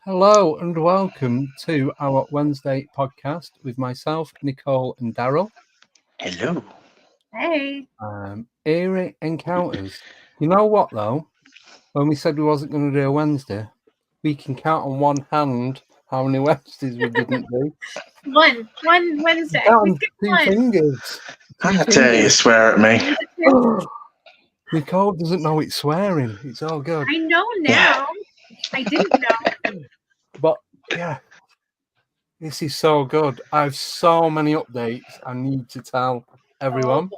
Hello and welcome to our Wednesday podcast with myself, Nicole and Daryl. Hello. Hey. EERI Encounters. You know what though? When we said we wasn't going to do a Wednesday, we can count on one hand how many Wednesdays we didn't do. One Wednesday. Count We on skipped two one. fingers. I dare you swear at me. Nicole doesn't know it's swearing. It's all good. I know now. I didn't know. But yeah, this is so good. I have so many updates I need to tell everyone. Oh boy.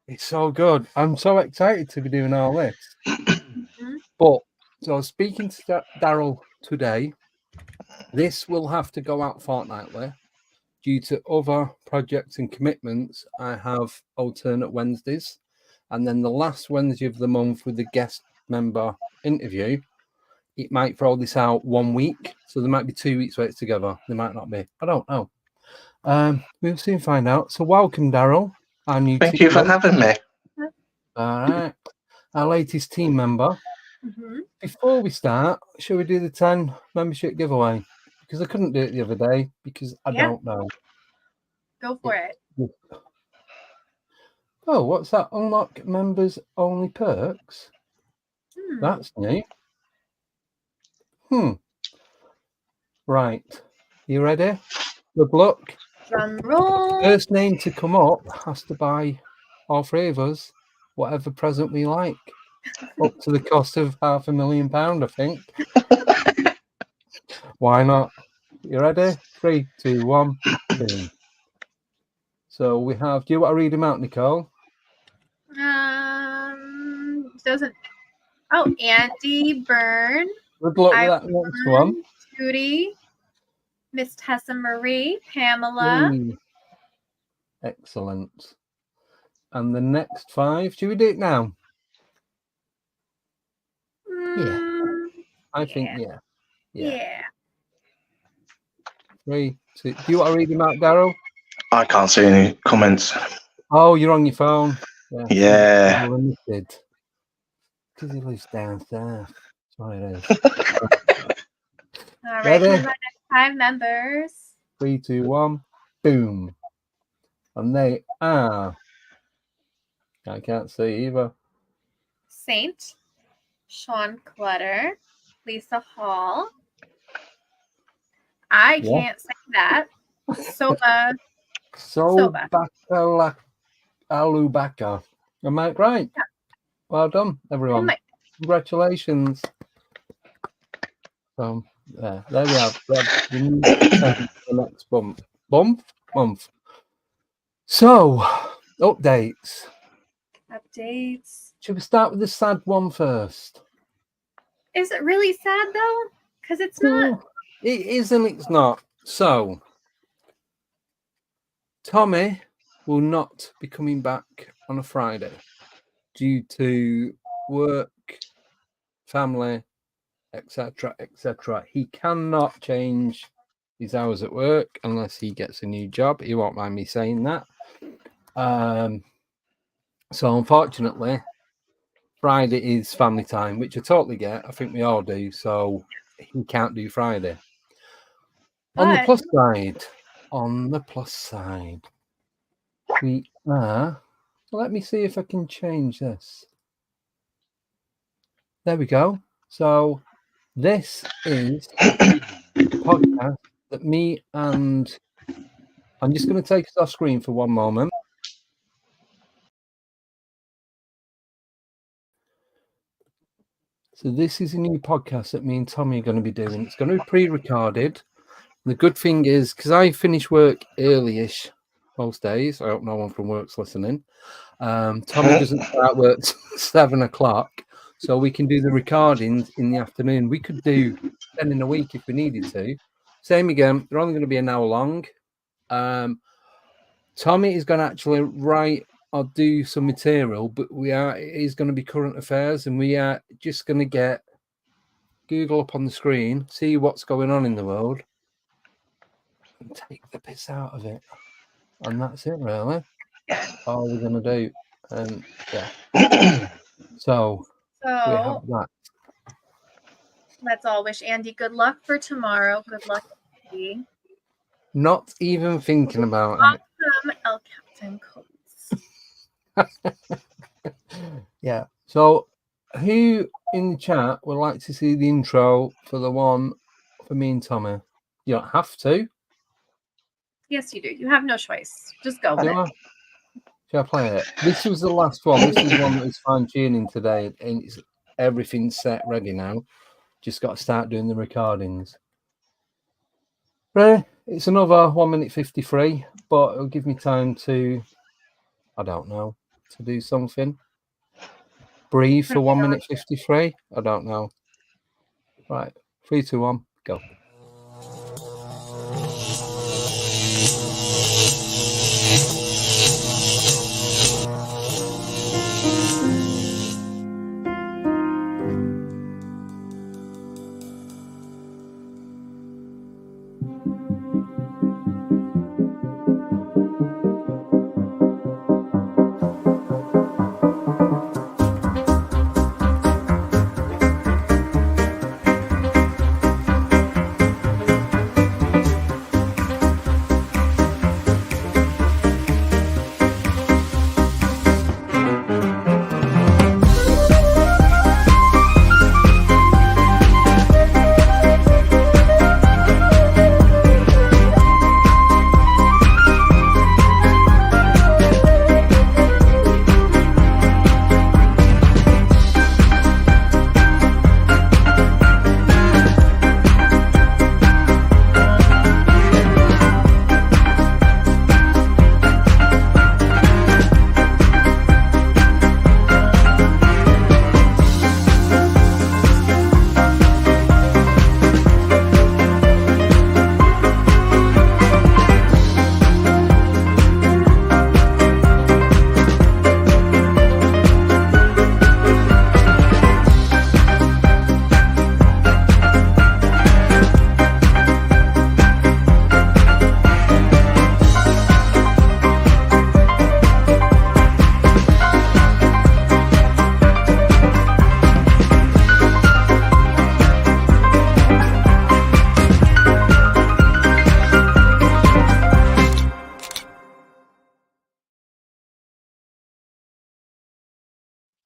It's so good. I'm so excited to be doing all this. Mhm. But so I was speaking to Daryl today. This will have to go out fortnightly due to other projects and commitments. I have alternate Wednesdays, and then the last Wednesday of the month with the guest member interview. It might throw this out 1 week, so there might be 2 weeks where it's together. There might not be. I don't know. We'll soon find out. So welcome, Daryl. Our new Thank you for having me. All right. Our latest team member. Mhm. Before we start, shall we do the 10 membership giveaway? Because I couldn't do it the other day because I don't know. Go for it. Oh, what's that? Unlock members only perks? Hmm. That's new. Right. You ready? Good luck. Drum roll. First name to come up has to buy all three of us whatever present we like. Up to the cost of £500,000, I think. Why not? You ready? 3, 2, 1, boom. So we have. Do you want to read them out, Nicole? Doesn't. Oh, Andy Byrne. Good luck with that next one. Judy. Miss Tessa Marie. Pamela. Excellent. And the next 5. Should we do it now? I think Yeah. 3, 2. Do you want to read them out, Daryl? I can't see any comments. Oh, you're on your phone. Yeah. Limited. Because he lives downstairs. That's what it is. All right. Ready? Who are my next 5 members? 3, 2, 1, boom. And they are. I can't see either. Saint. Sean Clutter. Lisa Hall. I can't say that. Soba. Alubaka. Am I right? Yeah. Well done, everyone. Congratulations. So, there we have. The next month. So, updates. Should we start with the sad one first? Is it really sad though? Because it's not. It is and it's not. So, Tommy will not be coming back on a Friday due to work, family, etc., etc. He cannot change his hours at work unless he gets a new job. He won't mind me saying that. So unfortunately, Friday is family time, which I totally get. I think we all do. So he can't do Friday. On the plus side, we are. Let me see if I can change this. There we go. So this is a podcast that me and I'm just going to take us off screen for one moment. So this is a new podcast that me and Tommy are going to be doing. It's going to be pre-recorded. The good thing is, because I finish work early-ish most days, I hope no one from work's listening. Tommy doesn't start work till 7 o'clock, so we can do the recordings in the afternoon. We could do 10 in a week if we needed to. Same again, they're only going to be an hour long. Tommy is going to actually write or do some material, but it is going to be current affairs, and we are just going to get Google up on the screen, see what's going on in the world, and take the piss out of it. And that's it, really. All we're going to do. And yeah. So we have that. Let's all wish Andy good luck for tomorrow. Good luck, Andy. Not even thinking about it. Awesome, El Captain Coats. Yeah. So, who in the chat would like to see the intro for the one for me and Tommy? You don't have to. Yes, you do. You have no choice. Just go with Do it. I? Shall I play it? This was the last one. This is one that was fine-tuning today, and it's everything's set ready now. Just got to start doing the recordings. Right, it's another 1 minute 53, but it'll give me time to, I don't know, to do something. Breathe for 1 minute 53. I don't know. Right, 3, 2, 1, go.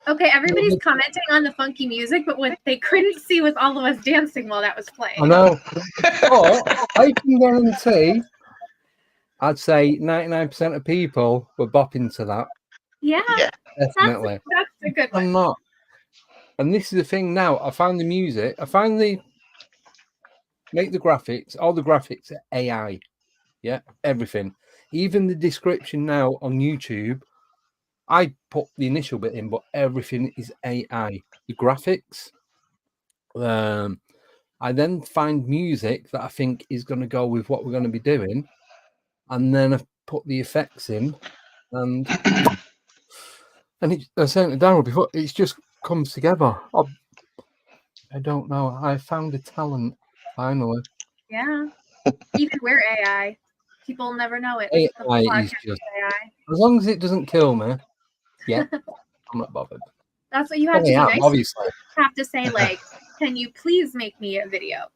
Okay, everybody's commenting on the funky music, but what they couldn't see was all of us dancing while that was playing. I know. But I can guarantee, I'd say 99% of people were bopping to that. Yeah, Definitely. that's a good one. I'm not. And this is the thing now. I found the music. I found make the graphics. All the graphics are AI. Yeah, everything. Even the description now on YouTube, I put the initial bit in, but everything is AI. The graphics. I then find music that I think is going to go with what we're going to be doing, and then I've put the effects in, and I was saying to Daryl before, it just comes together. I don't know. I found a talent finally. Yeah, even we're AI. People never know it. AI is just as long as it doesn't kill me. Yeah, I'm not bothered. That's what you have to be nice. Obviously, you have to say like, "Can you please make me a video?"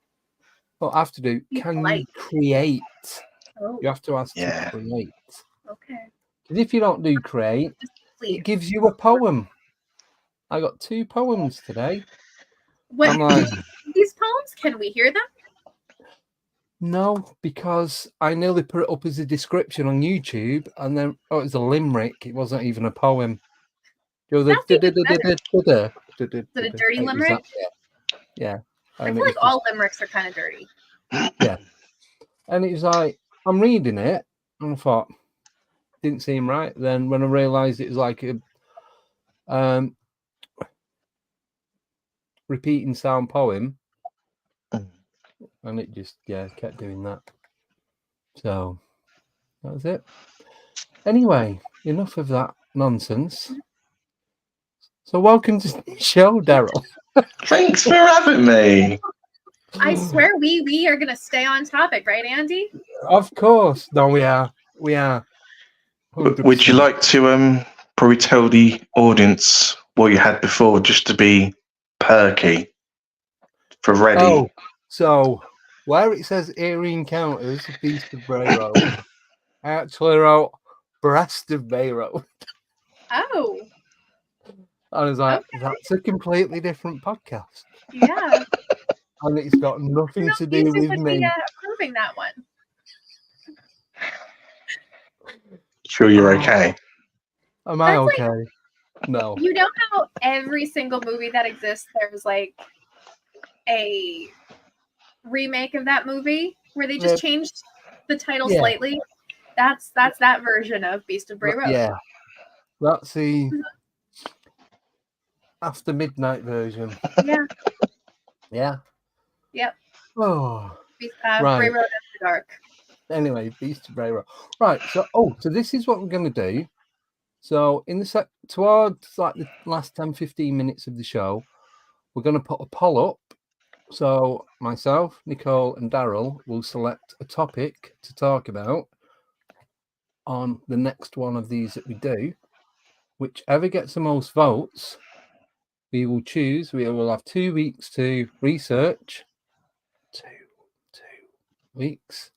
Well, I have to do. Can you create? Oh. You have to ask to create. Okay. Because if you don't do create, it gives you a poem. I got 2 poems today. What? I'm like, these poems? Can we hear them? No, because I nearly put it up as a description on YouTube, and then it was a limerick. It wasn't even a poem. Is it a dirty limerick? Yeah. I feel like all limericks are kind of dirty. Yeah. And it was like, I'm reading it, and I thought, didn't seem right. Then when I realised it was like a repeating sound poem, and it just kept doing that. So that was it. Anyway, enough of that nonsense. So welcome to the show, Daryl. Thanks for having me. I swear we are gonna stay on topic, right, Andy? Of course. No, we are. We are. 100%. Would you like to probably tell the audience what you had before, just to be perky for ready. Oh, so where it says Eerie Encounters, Beast of Bray Road, I actually wrote Breast of Bay Road. Oh, I was like, Okay. that's a completely different podcast. yeah. And it's got nothing to do YouTube with would me. be approving that one. Sure, you're okay. Am I That's like- okay? No. You know how every single movie that exists, there's like a remake of that movie where they just changed the title Yeah. slightly? That's that version of Beast of Bray Road. Yeah. That's the after midnight version. Yeah. Yeah. Yep. Oh. Right. Bray Road After Dark. Anyway, Beast of Bray Road. Right. So this is what we're going to do. So in the towards like the last 10-15 minutes of the show, we're going to put a poll up. So myself, Nicole, and Daryl will select a topic to talk about on the next one of these that we do. Whichever gets the most votes, we will choose. We will have 2 weeks to research. 2 weeks.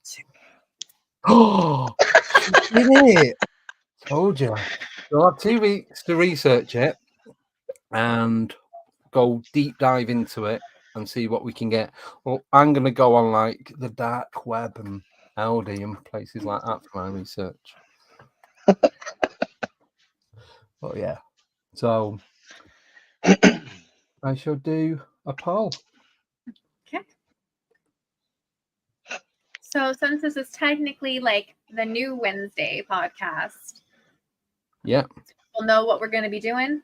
Oh, she did it! Told you. We'll have 2 weeks to research it and go deep dive into it and see what we can get. Well, I'm going to go on like the dark web and Aldi and places like that for my research. But yeah, so I shall do a poll. Okay. So since this is technically like the new Wednesday podcast, Yeah. we'll know what we're going to be doing.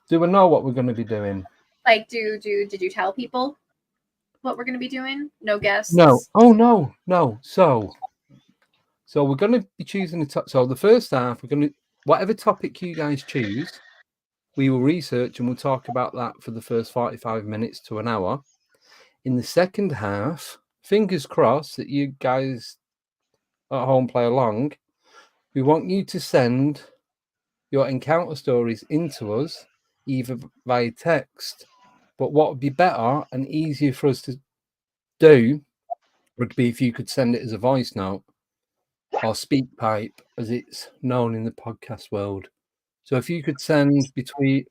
Do we know what we're going to be doing? Like, did you tell people what we're going to be doing? No guests? No. Oh, no. So we're going to be choosing so the first half, we're going to, whatever topic you guys choose, we will research and we'll talk about that for the first 45 minutes to an hour. In the second half, fingers crossed that you guys at home play along. We want you to send your encounter stories into us, either via text, but what would be better and easier for us to do would be if you could send it as a voice note or speak pipe, as it's known in the podcast world. So if you could send between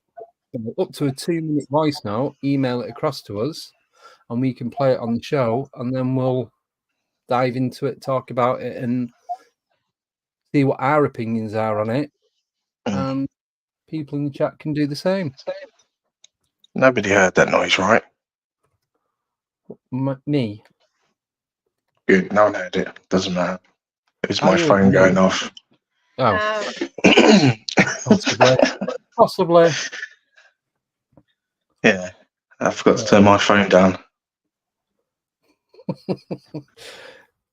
up to a 2-minute voice note, email it across to us, and we can play it on the show, and then we'll dive into it, talk about it, and see what our opinions are on it. And people in the chat can do the same. Nobody heard that noise, right? Me. Good. No one heard it. Doesn't matter. It's I my heard phone me. going off. Oh, possibly. Yeah. I forgot to turn my phone down.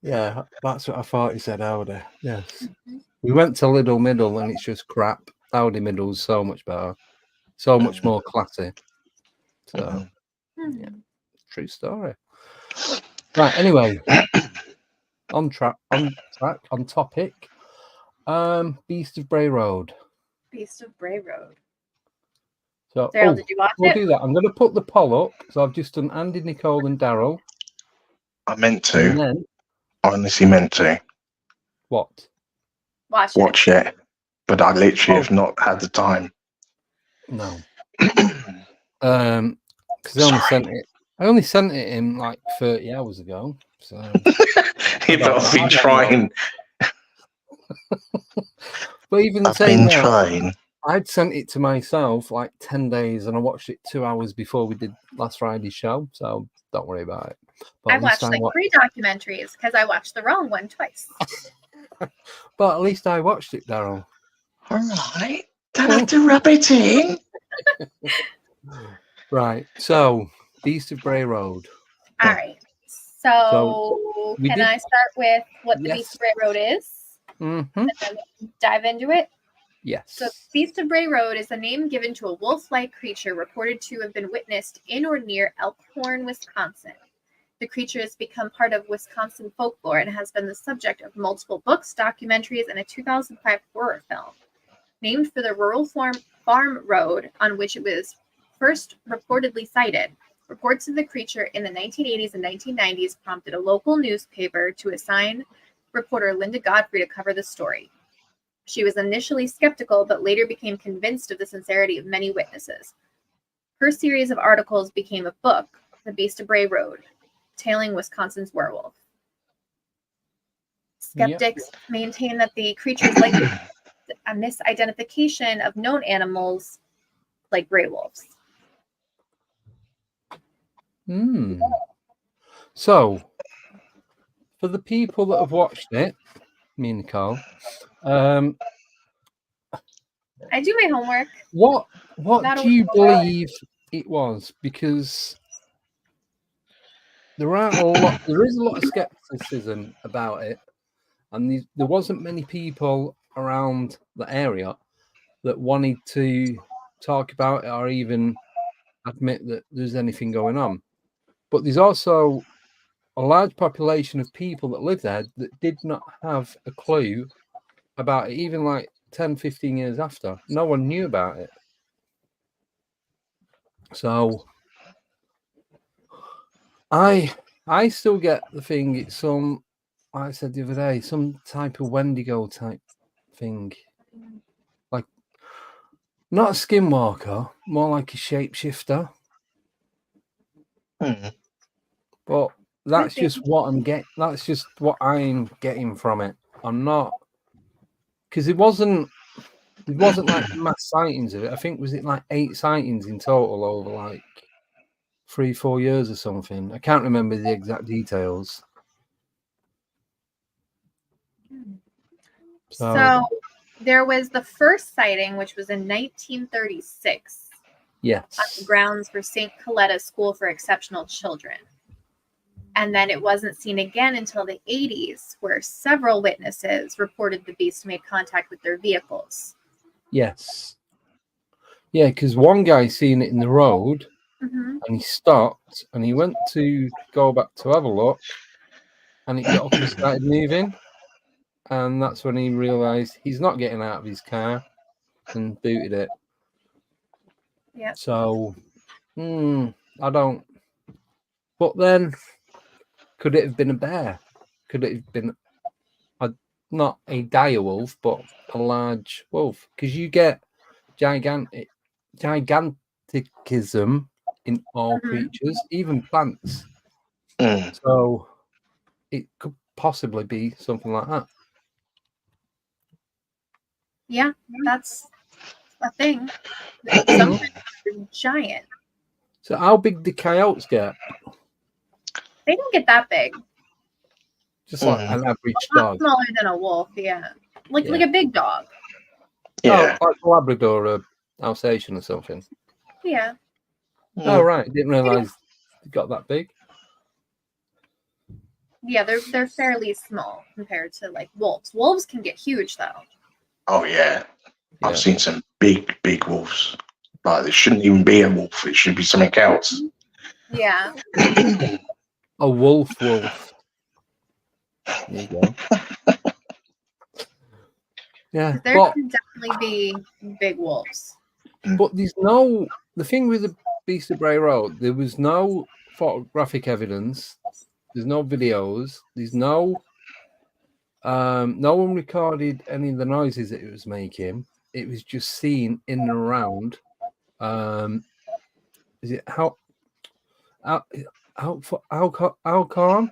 Yeah, that's what I thought he said, Audi. Yes. We went to Little Middle and it's just crap. Audi Middle's so much better. So much more classy. So, yeah, true story. Right, anyway. on topic. Beast of Bray Road. Beast of Bray Road. So, Daryl, did you watch we'll it? do that. I'm going to put the poll up. So I've just done Andy, Nicole, and Daryl. I meant to. And then, Honestly meant to. what? Watch it. But I literally have not had the time. No. Because I only sent it in like 30 hours ago. So You've been trying. But even I've saying been that, trying. I'd sent it to myself like 10 days and I watched it 2 hours before we did last Friday's show. So don't worry about it. But I watched like 3 documentaries because I watched the wrong one twice. But at least I watched it, Daryl. All right. Don't have to rub it in. Right. So, Beast of Bray Road. All right. So can I start with what the Beast of Bray Road is? Mm-hmm. And then dive into it? Yes. So Beast of Bray Road is a name given to a wolf-like creature reported to have been witnessed in or near Elkhorn, Wisconsin. The creature has become part of Wisconsin folklore and has been the subject of multiple books, documentaries, and a 2005 horror film. Named for the rural farm road on which it was first reportedly sighted, Reports of the creature in the 1980s and 1990s prompted a local newspaper to assign reporter Linda Godfrey to cover the story. She was initially skeptical, but later became convinced of the sincerity of many witnesses. Her series of articles became a book, The Beast of Bray Road, Tailing Wisconsin's Werewolf. Skeptics maintain that the creature is likely a misidentification of known animals like gray wolves. So, for the people that have watched it, me and Nicole, I do my homework. what do you believe it was? Because there is a lot of skepticism about it, and there wasn't many people around the area that wanted to talk about it or even admit that there's anything going on. But there's also a large population of people that live there that did not have a clue about it, even like 10, 15 years after. No one knew about it. So I still get the thing. It's some, like I said the other day, some type of Wendigo type thing. Like, not a skinwalker, more like a shapeshifter. But that's just what I'm getting. That's just what I'm getting from it. I'm not, because it wasn't like mass sightings of it. I think was it like 8 sightings in total over like 3-4 years or something. I can't remember the exact details. So there was the first sighting, which was in 1936. Yes. On the grounds for St. Coletta School for Exceptional Children. And then it wasn't seen again until the 80s, where several witnesses reported the beast made contact with their vehicles. Yes. Yeah, because one guy seen it in the road, and he stopped, and he went to go back to have a look, and it got up and started moving. And that's when he realised he's not getting out of his car and booted it. Yeah. So, I don't. But then, could it have been a bear? Could it have been not a dire wolf, but a large wolf? Because you get giganticism in all creatures, even plants. So it could possibly be something like that. Yeah, that's a thing. Sometimes they're giant. So how big do coyotes get? They don't get that big. Just like an average Not dog. smaller than a wolf, yeah. Like a big dog. Yeah. Oh, like a Labrador or Alsatian or something. Yeah. Oh, right. Didn't realise it got that big. Yeah, they're fairly small compared to like wolves. Wolves can get huge though. Oh yeah. I've seen some big wolves. Like it shouldn't even be a wolf. It should be something else. Yeah. A wolf. There you go. Yeah, There can definitely be big wolves. But there's no, the thing with the Beast of Bray Road, there was no photographic evidence. There's no videos. There's no one recorded any of the noises that it was making. It was just seen in and around. Is it Alcorn?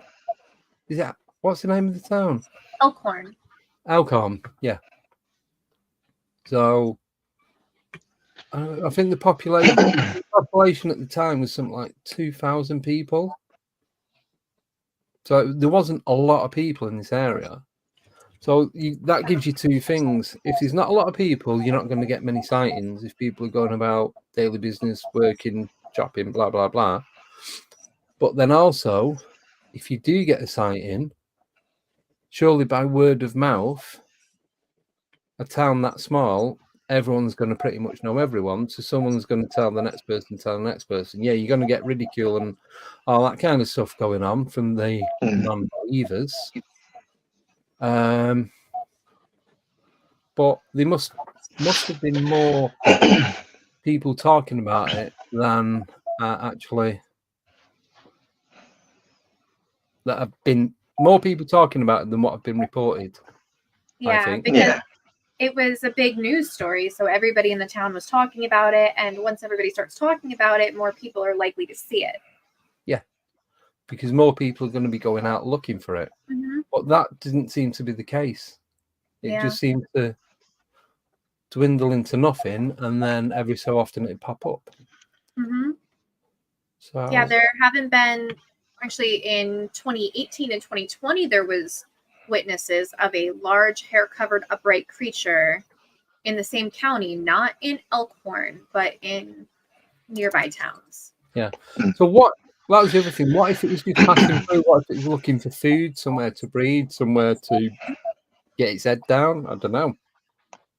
Is that, what's the name of the town? Elkhorn. Alcorn, yeah. So I think the population at the time was something like 2,000 people. So there wasn't a lot of people in this area. So that gives you two things. If there's not a lot of people, you're not going to get many sightings. If people are going about daily business, working, shopping, blah, blah, blah. But then also, if you do get a sighting, surely by word of mouth, a town that small, everyone's going to pretty much know everyone. So someone's going to tell the next person. Yeah, you're going to get ridicule and all that kind of stuff going on from the non-believers. But there must have been more people talking about it than actually that have been more people talking about it than what have been reported. Yeah, think. because Yeah. it was a big news story, so everybody in the town was talking about it, and once everybody starts talking about it, more people are likely to see it. Because more people are going to be going out looking for it. Mm-hmm. But that didn't seem to be the case. It Yeah. just seemed to dwindle into nothing, and then every so often it'd pop up. Mm-hmm. So Yeah, there haven't been, actually in 2018 and 2020, there was witnesses of a large hair-covered upright creature in the same county, not in Elkhorn, but in nearby towns. So what? That was the other thing. What if it was just passing through? What if it was looking for food, somewhere to breed, somewhere to get its head down? I don't know.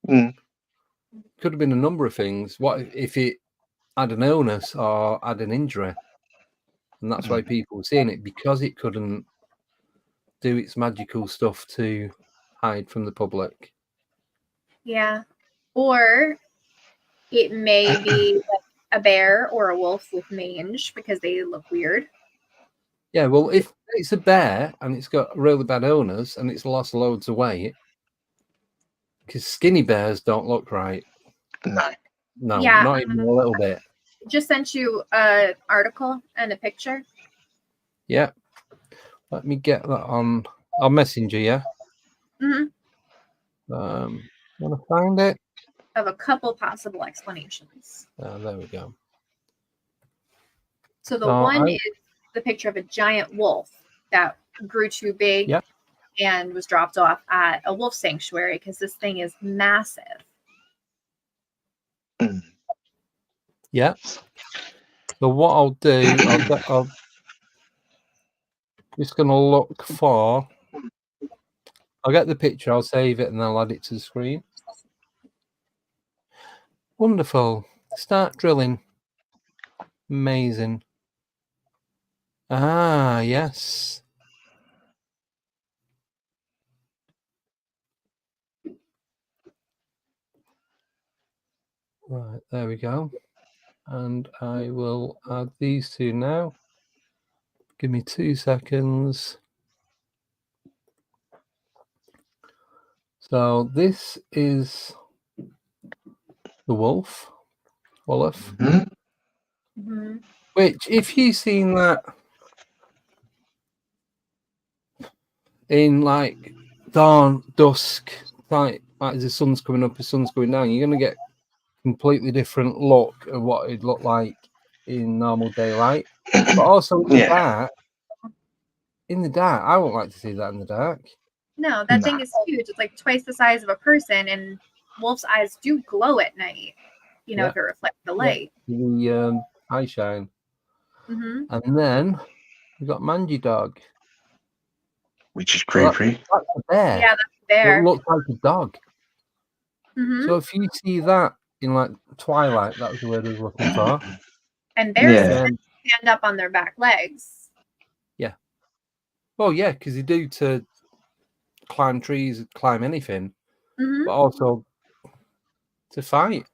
Mm. Could have been a number of things. What if it had an illness or had an injury, and that's why people were seeing it, because it couldn't do its magical stuff to hide from the public. Yeah. Or it may be like a bear or a wolf with mange because they look weird. Yeah, well, if it's a bear and it's got a really bad illness and it's lost loads of weight, because skinny bears don't look right. No. Yeah, Not even a little bit. just sent you an article and a picture. Yeah. Let me get that on. I'll messenger you. Mm-hmm. Want to find it? Of a couple possible explanations. There we go. So the one is the picture of a giant wolf that grew too big and was dropped off at a wolf sanctuary because this thing is massive. Yeah. So what I'll do, I'll just going to look for. I'll get the picture, I'll save it, and I'll add it to the screen. Wonderful. Start drilling. Amazing. Ah, yes. Right, there we go. And I will add these two now. Give me 2 seconds. So this is the wolf. Mm-hmm. Which, if you've seen that in like dawn, dusk, like as the sun's coming up, the sun's going down, you're going to get completely different look of what it'd look like in normal daylight. But also in the dark, I won't like to see that in the dark. No, that thing is huge. It's like twice the size of a person, and wolf's eyes do glow at night. You know, if it reflects the light. The eye shine. Mm-hmm. And then we've got Mangy Dog, which is creepy. That's a bear. Yeah, that's a bear. It looks like a dog. Mm-hmm. So if you see that in like twilight, that was the word I was looking for. And bears stand up on their back legs. Yeah. Well, yeah, because they do to climb trees, climb anything, but also to fight.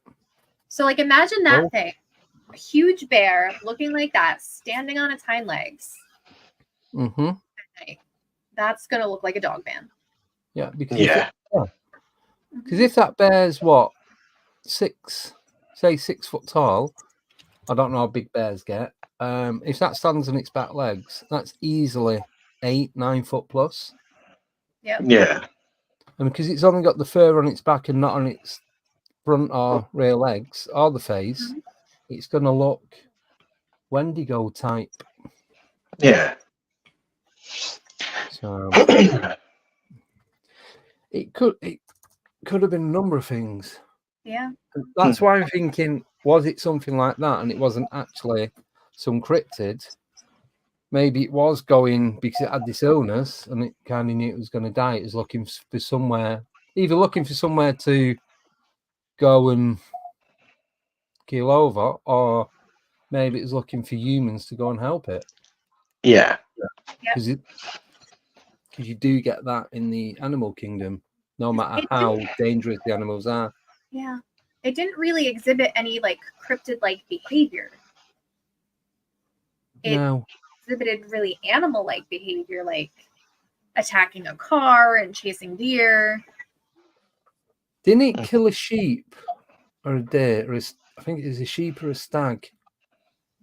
So like imagine that thing. A huge bear looking like that, standing on its hind legs. Mm-hmm. That's going to look like a dog man. Yeah, because if that bear's what, 6 foot tall, I don't know how big bears get. If that stands on its back legs, that's easily 8-9 foot plus. Yep. Yeah. And because it's only got the fur on its back and not on its front or rear legs or the face, it's going to look Wendigo type. Yeah. So it could have been a number of things. Yeah. That's why I'm thinking, was it something like that and it wasn't actually some cryptid? Maybe it was going because it had this illness and it kind of knew it was going to die. It was looking for somewhere, either looking for somewhere to go and keel over, or maybe it was looking for humans to go and help it. Yeah. Because you do get that in the animal kingdom, no matter how dangerous the animals are. Yeah. It didn't really exhibit any like cryptid-like behavior. No. exhibited really animal-like behavior, like attacking a car and chasing deer. Didn't it kill a sheep or a deer? I think it was a sheep or a stag.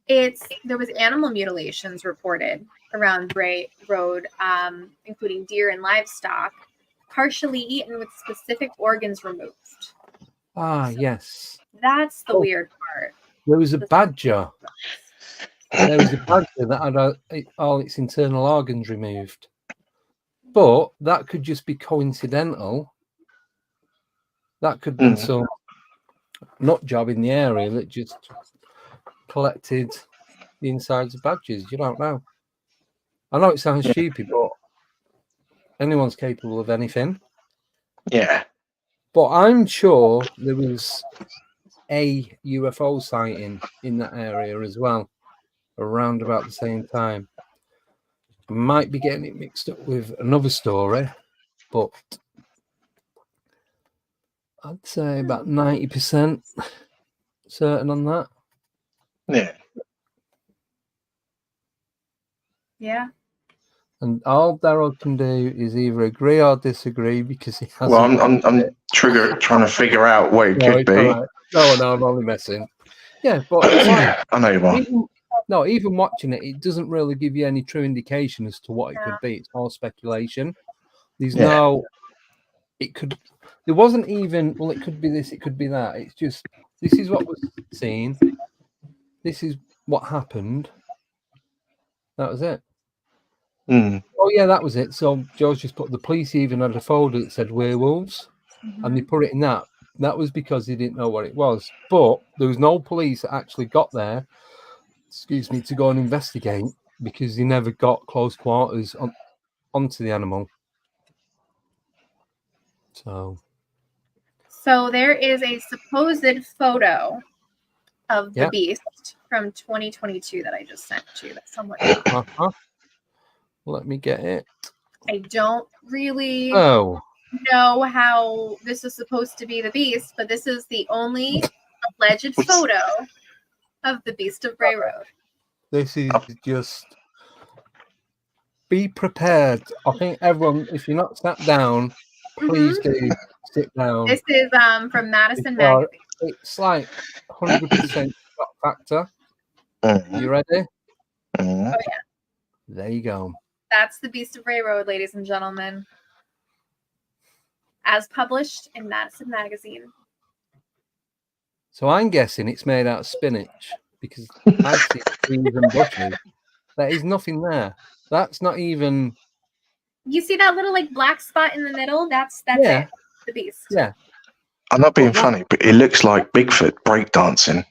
There was animal mutilations reported around Bray Road, including deer and livestock, partially eaten with specific organs removed. Ah, yes. That's the weird part. There was a badger. There was a badger that had all its internal organs removed. But that could just be coincidental. That could be some nut job in the area that just collected the insides of badgers. You don't know. I know it sounds stupid, but anyone's capable of anything. Yeah. But I'm sure there was a UFO sighting in that area as well, around about the same time. I might be getting it mixed up with another story, but I'd say about 90% certain on that. Yeah. Yeah. And all Daryl can do is either agree or disagree because he hasn't. Well, I'm trying to figure out what it could be. Right. No, I'm only messing. Yeah, but it's like, I know you are. even watching it, it doesn't really give you any true indication as to what it could be. It's all speculation. There's there wasn't even, well, it could be this, it could be that. It's just, this is what was seen. This is what happened. That was it. Oh, yeah, that was it. So George just put, the police even had a folder that said werewolves, and they put it in that. That was because they didn't know what it was. But there was no police that actually got there, to go and investigate because they never got close quarters onto the animal. So there is a supposed photo of the beast from 2022 that I just sent to you. That's somewhat. Let me get it. I don't really know how this is supposed to be the beast, but this is the only alleged photo of the Beast of Bray Road. This is just, be prepared. I think everyone, if you're not sat down, please do sit down. This is from Madison Magazine. It's like 100% shock factor. You ready? Oh, yeah. There you go. That's the Beast of Bray Road, ladies and gentlemen. As published in Madison Magazine. So I'm guessing it's made out of spinach because I see trees and bushes. There is nothing there. That's not even. You see that little like black spot in the middle? That's it. The beast. Yeah. I'm not being funny, but it looks like Bigfoot breakdancing.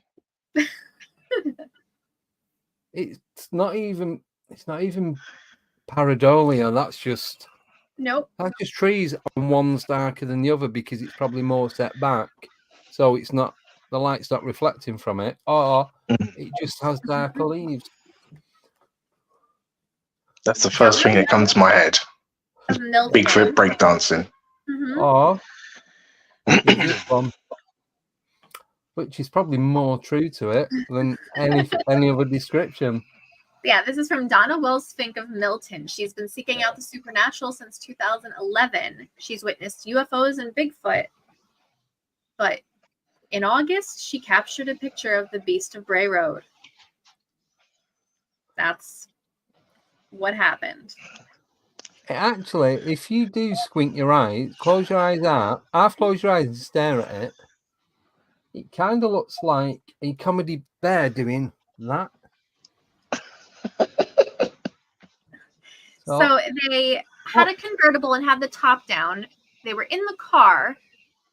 It's not even pareidolia. That's just. Nope. That's just trees, and one's darker than the other because it's probably more set back, so it's not, the light's not reflecting from it, or it just has darker leaves. That's the first thing that comes to my head. Bigfoot breakdancing. Or this one, which is probably more true to it than any other description. Yeah, this is from Donna Wells Fink of Milton. She's been seeking out the supernatural since 2011. She's witnessed UFOs and Bigfoot. But in August, she captured a picture of the Beast of Bray Road. That's what happened. Actually, if you do squint your eyes, close your eyes out, half close your eyes and stare at it, it kind of looks like a comedy bear doing that. So they had a convertible and had the top down. They were in the car,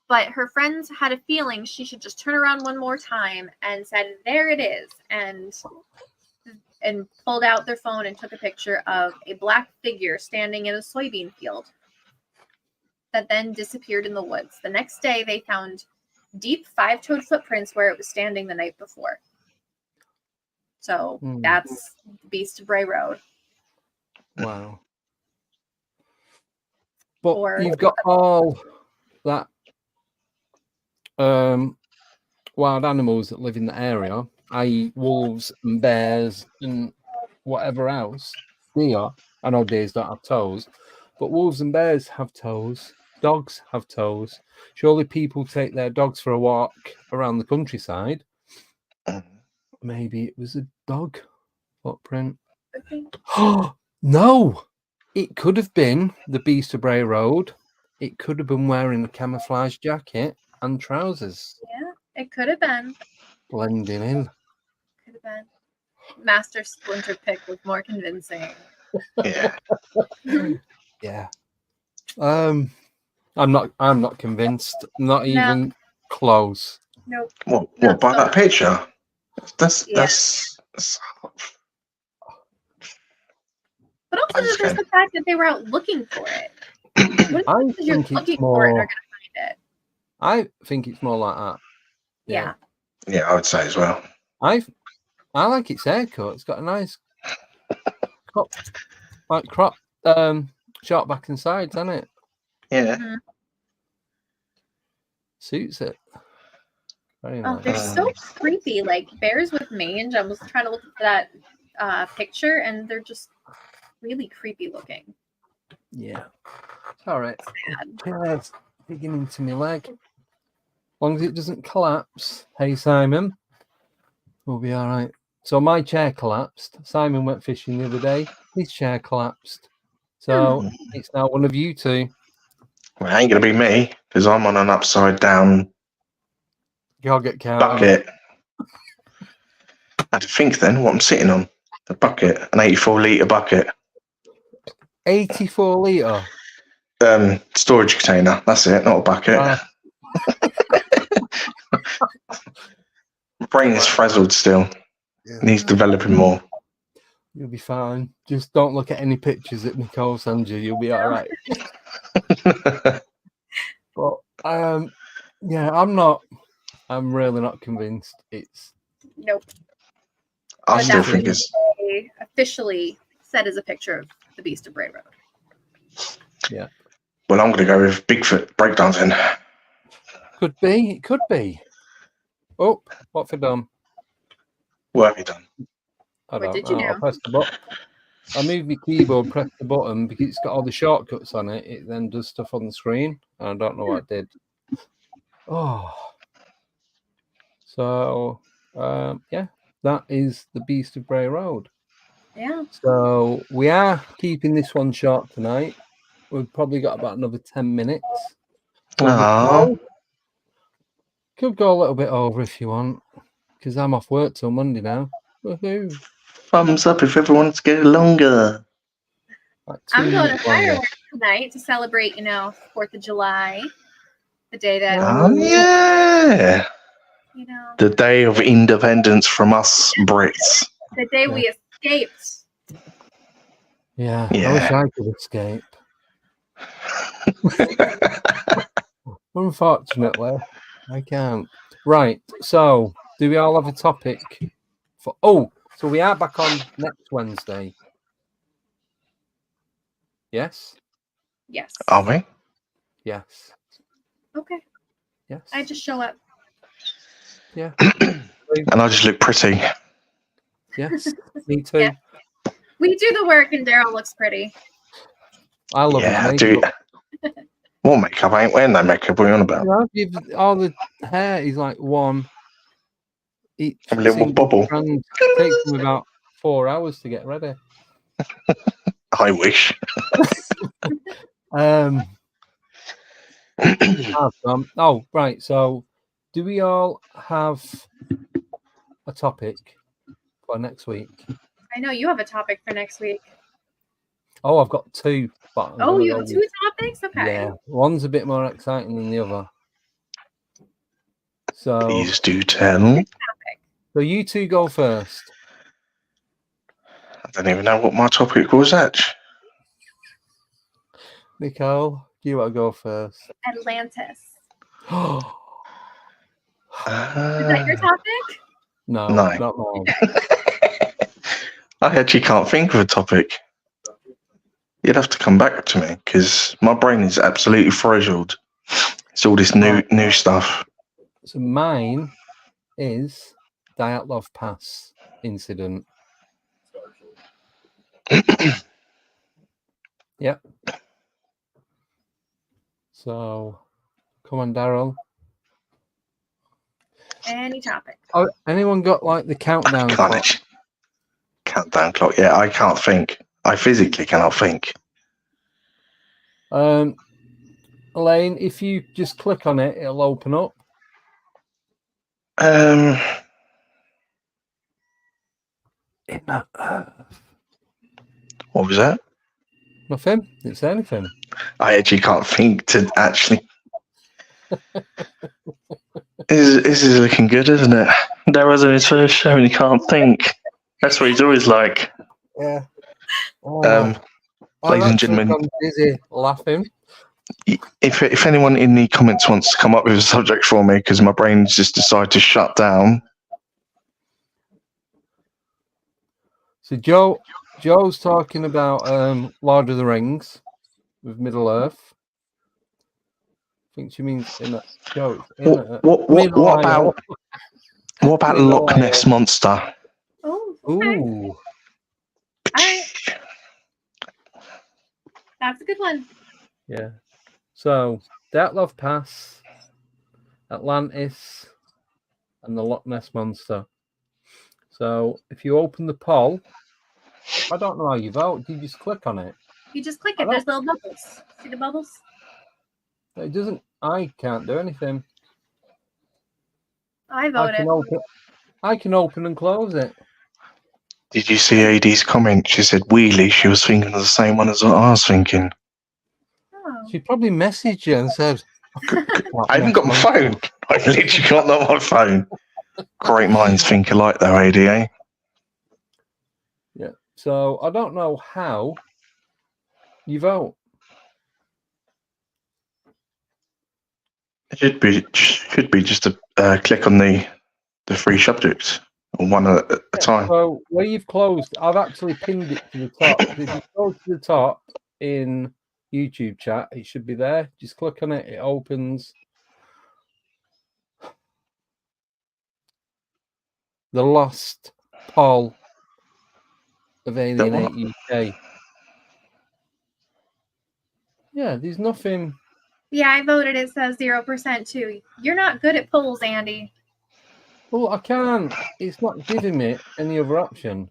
but her friends had a feeling she should just turn around one more time and said, "There it is," and pulled out their phone and took a picture of a black figure standing in a soybean field that then disappeared in the woods. The next day, they found deep 5-toed footprints where it was standing the night before. So that's Beast of Bray Road. Wow. But you've got all that wild animals that live in the area, i.e. wolves and bears and whatever else. Deer, I know deers don't have toes, but wolves and bears have toes. Dogs have toes. Surely people take their dogs for a walk around the countryside. Maybe it was a dog footprint. Oh, no! It could have been the Beast of Bray Road. It could have been wearing a camouflage jacket and trousers. Yeah, it could have been. Blending in. Could have been. Master Splinter pick was more convincing. Yeah. Yeah. I'm not convinced. Not even close. Nope. What by that picture? That's But also there's the fact that they were out looking for it. What I if you're think looking it's for it and more. are gonna find it? I think it's more like that. Yeah. Yeah, I would say as well. I like its haircut. It's got a nice crop, short back and sides, hasn't it? Yeah. Mhm. Suits it. Very Oh, nice. they're so creepy. Like bears with mange. I was trying to look at that picture, and they're just really creepy looking. Yeah. It's all right. Sad. It's digging into my leg. As long as it doesn't collapse. Hey, Simon. We'll be all right. So my chair collapsed. Simon went fishing the other day. His chair collapsed. So it's now one of you two. Well, it ain't going to be me because I'm on an upside down You'll get counted. bucket. I had to think then what I'm sitting on. The bucket, an 84-litre bucket. 84 litre. Storage container. That's it, not a bucket. My brain is frazzled still. Needs developing more. You'll be fine. Just don't look at any pictures that Nicole sends you. You'll be all right. But yeah, I'm really not convinced. It's Nope. I But still that think would it's. be officially set as a picture of the Beast of Bray Road. Yeah. Well, I'm going to go with Bigfoot breakdancing. Could be. It could be. Oh, what have I done? What have you done? I What don't did you know. I do? pressed the button. I moved my keyboard, pressed the button because it's got all the shortcuts on it. It then does stuff on the screen. And I don't know what I did. Oh. So, yeah, that is the Beast of Bray Road. Yeah. So we are keeping this one short tonight. We've probably got about another 10 minutes. Aww. Could go a little bit over if you want, because I'm off work till Monday now. Woohoo! Thumbs up if everyone wants to go longer. Like I'm 2 going to minutes longer. fireworks tonight to celebrate, 4th of July, the day that, Oh, yeah. The day of independence from us Brits. the day we escaped. Yeah, Yeah. I wish I could escape. Unfortunately, I can't. Right, so do we all have a topic? So we are back on next Wednesday. Yes? Yes. Are we? Yes. Okay. Yes. I just show up. Yeah. And I just look pretty. Yes. Me too. Yeah. We do the work and Daryl looks pretty. I love Yeah, I his do. makeup. What makeup? I ain't wearing that makeup. What are you on about? All the hair is like one. Each A little single bubble. strand takes them about 4 hours to get ready. I wish. Oh, right. So, do we all have a topic for next week? I know you have a topic for next week. Oh, I've got two. But Oh, you have two topics? Okay. Yeah, one's a bit more exciting than the other. So, Please do tell. So you two go first. I don't even know what my topic was, actually. Nicole, you want to go first? Atlantis. Is Uh, that your topic? No, No. not mine. I actually can't think of a topic. You'd have to come back to me because my brain is absolutely frazzled. It's all this new stuff. So mine is Dyatlov Pass incident. Yep. So, come on, Daryl. Any topic. Oh, anyone got like the countdown clock? Countdown clock. Yeah, I can't think. I physically cannot think. Elaine, if you just click on it, it'll open up. What was that? Nothing. Didn't say anything. I actually can't think to actually. This is looking good, isn't it? That wasn't his first show and he can't think. That's what he's always like. Yeah. Ladies and gentlemen, I'm busy laughing. if anyone in the comments wants to come up with a subject for me, because my brain's just decided to shut down. So Joe's talking about Lord of the Rings with Middle Earth. I think she means in a Joe. What about Loch Ness Monster? Oh, okay. Ooh. All right. That's a good one. Yeah. So Dyatlov Pass, Atlantis, and the Loch Ness Monster. So if you open the poll, I don't know how you vote. Do you just click on it? You just click it. There's little bubbles. See the bubbles? It doesn't. I can't do anything. I voted. I can open and close it. Did you see AD's comment? She said wheelie. She was thinking of the same one as what I was thinking. Oh. She probably messaged you and said, I haven't got my phone. I literally got on my phone. Great minds think alike though, AD, eh? Yeah. So I don't know how you vote. It should be just a click on the free subjects, or one at a time. So where you've closed, I've actually pinned it to the top. If you go to the top in YouTube chat, it should be there. Just click on it. It opens. The Lost poll of Alienate UK. Yeah, there's nothing. Yeah, I voted. It says 0% too. You're not good at polls, Andy. Well, I can't. It's not giving me any other option.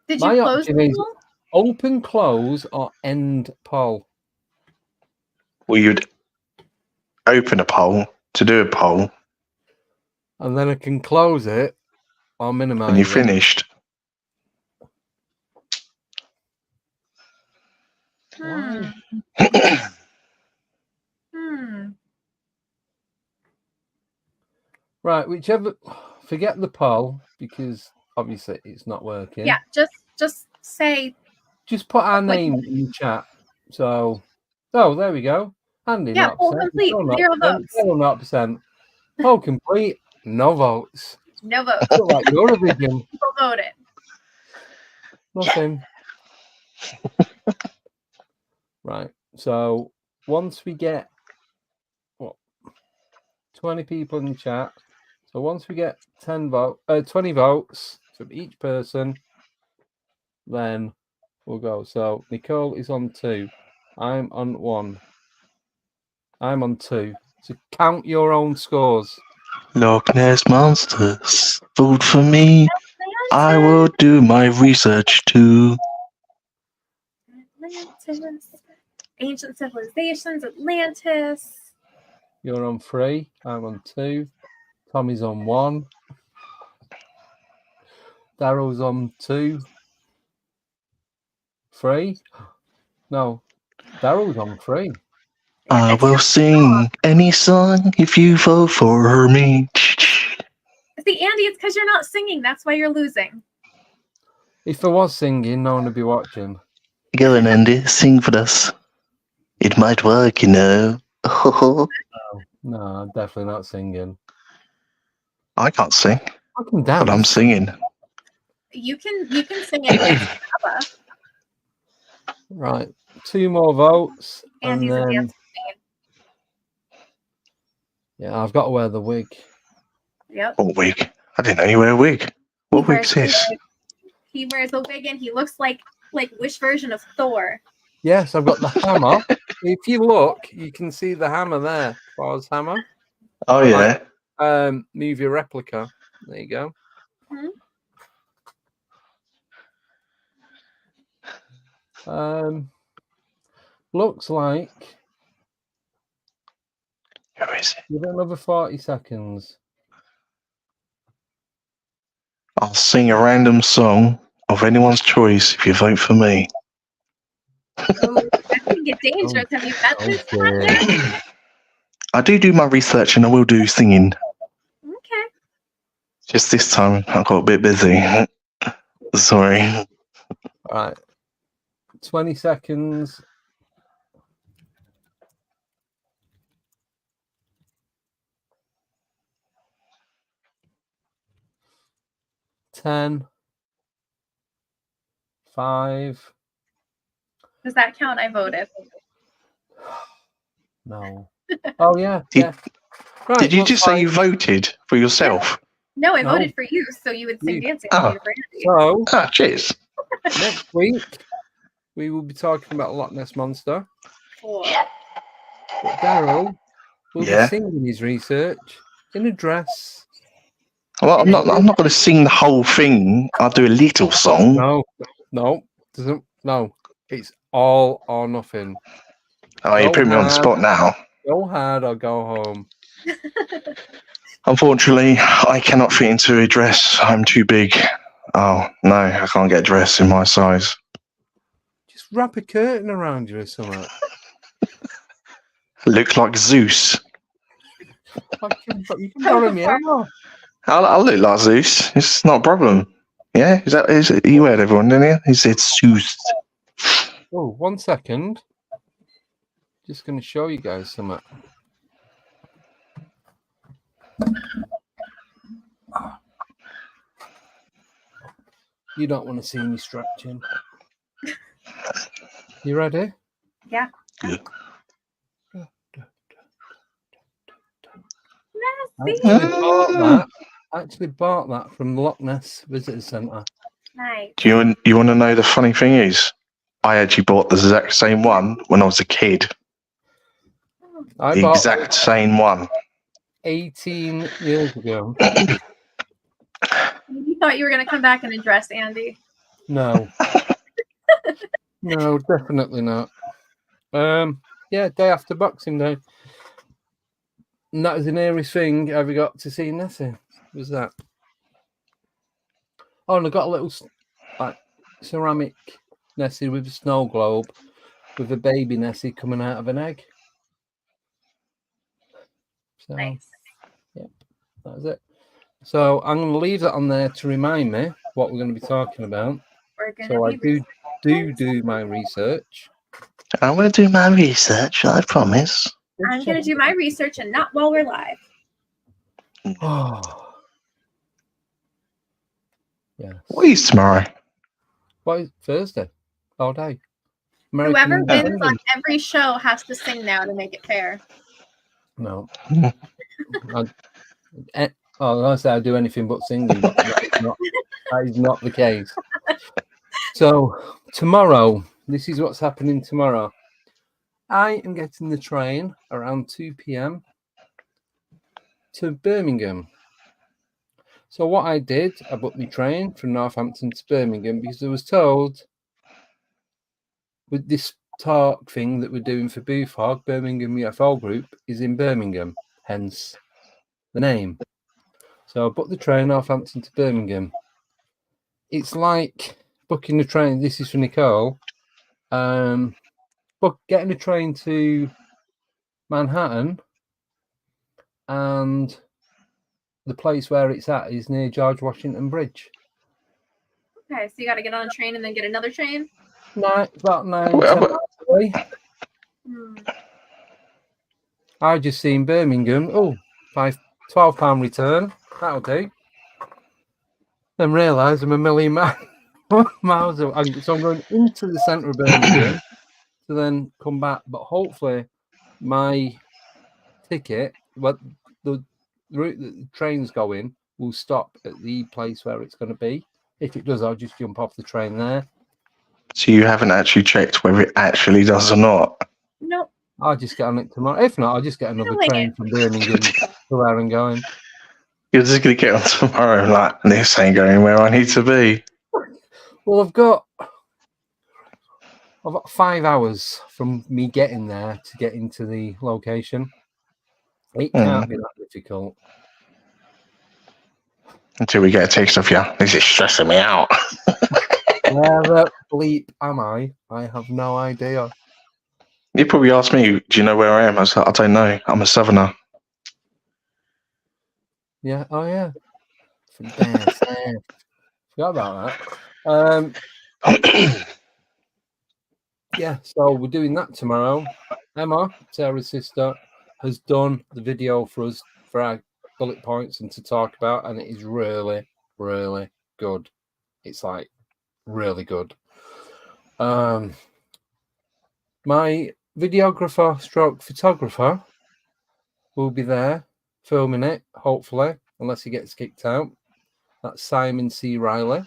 Did you close the poll? Open, close, or end poll. Well, you'd open a poll to do a poll. And then I can close it or minimize it. And you finished. Right, whichever. Forget the poll because obviously it's not working. Yeah, just say. Just put our name in the chat. So, there we go. Andy, yeah, poll complete. 0 votes. 0%. Poll complete. No votes. No votes. Like Eurovision. People voted. Nothing. Right. So once we get 20 people in the chat. So once we get 20 votes from each person, then we'll go. So Nicole is on 2. I'm on 1. I'm on 2. So count your own scores. Loch Ness Monsters, vote for me. I will do my research too. Atlantis, ancient civilizations, Atlantis. You're on 3. I'm on 2. Tommy's on 1. Daryl's on 2. 3. No, Daryl's on 3. I will sing any song if you vote for me. See, Andy, it's because you're not singing. That's why you're losing. If I was singing, no one would be watching. Go on, Andy, sing for us. It might work, you know. No, I'm definitely not singing. I can't sing. I can dance. But I'm singing. You can sing it. Right. 2 more votes. Andy's and a then, dance. yeah, I've got to wear the wig. Yep. What wig? I didn't know you wear a wig. What wig's this? He wears a wig and he looks like which version of Thor? Yes, I've got the hammer. If you look, you can see the hammer there. Thor's hammer. Oh yeah. Move your replica. There you go. Looks like Who is it? give it another 40 seconds. I'll sing a random song of anyone's choice if you vote for me. Oh, that can get dangerous. Have you met this contest? I do my research and I will do singing. Okay. Just this time I got a bit busy. Sorry. All right. 20 seconds. Ten. 5. Does that count? I voted. No. Oh yeah. Did- Yeah. Right, Did you looks just say like- you voted for yourself? No, I No. voted for you, so you would sing You- dancing Oh. to Brandy. So Ah, cheers. next week we will be talking about Loch Ness Monster. Cool. But Daryl will Yeah. be singing his research in a dress. Well, I'm not going to sing the whole thing. I'll do a little song. No, doesn't. No, it's all or nothing. Oh, you Go put me on the hard. spot now. Go hard or go home. Unfortunately, I cannot fit into a dress. I'm too big. Oh, no, I can't get a dress in my size. Just wrap a curtain around you or something. Look like Zeus. You can borrow me out. I'll look like Zeus. It's not a problem. Yeah? You heard everyone, didn't you? He said Zeus. Oh, 1 second. Just going to show you guys something. You don't want to see me stretching. You ready? Yeah. Yeah. I actually bought that from the Loch Ness Visitor Centre. Nice. You want to know the funny thing is? I actually bought the exact same one when I was a kid. I The bought exact same one. 18 years ago. You thought you were going to come back in a dress, Andy. No. No, definitely not. Yeah, day after Boxing Day. And that was an Eerie thing I ever got to see Nessie. Was that? Oh, and I got a little like ceramic Nessie with a snow globe with a baby Nessie coming out of an egg. So, Nice. yeah, that was it. So I'm going to leave that on there to remind me what we're going to be talking about. We're gonna So I be do my research. I'm going to do my research, I promise. I'm going to do my research and not while we're live. Oh. Yes. What is tomorrow? What is Thursday? All day. American Whoever wins on Independence. every show has to sing now to make it fair. No. I say I do anything but singing, but that is not the case. So tomorrow, this is what's happening tomorrow. I am getting the train around 2 p.m. to Birmingham. So what I did, I booked my train from Northampton to Birmingham because I was told with this talk thing that we're doing for BUFOG, Birmingham UFO Group, is in Birmingham, hence the name. So I booked the train Northampton to Birmingham. It's like booking the train. This is for Nicole. But getting a train to Manhattan, and the place where it's at is near George Washington Bridge. Okay, so you got to get on a train and then get another train? About 9, Well, 10 miles away. Hmm. I just seen Birmingham. Oh, £12 return. That'll do. Then realise I'm a million miles away. So I'm going into the centre of Birmingham to then come back. But hopefully my ticket, the route that the train's going, will stop at the place where it's going to be. If it does, I'll just jump off the train there. So you haven't actually checked whether it actually does or not? Nope. I'll just get on it tomorrow. If not, I'll just get another Wing train it. from Birmingham to where I'm going. You're just going to get on tomorrow like, this ain't going where I need to be. Well, I've got 5 hours from me getting there to get into the location. It can't be that difficult. Until we get a text off you. This is stressing me out. Where the bleep am I? I have no idea. You probably asked me, do you know where I am? I was like, I don't know. I'm a southerner. Yeah. Oh, yeah. Forgot about that. Yeah, so we're doing that tomorrow. Emma, Sarah's sister, has done the video for us for our bullet points and to talk about, and it is really, really good. It's like really good. My videographer stroke photographer will be there filming it, hopefully, unless he gets kicked out. That's Simon C. Riley.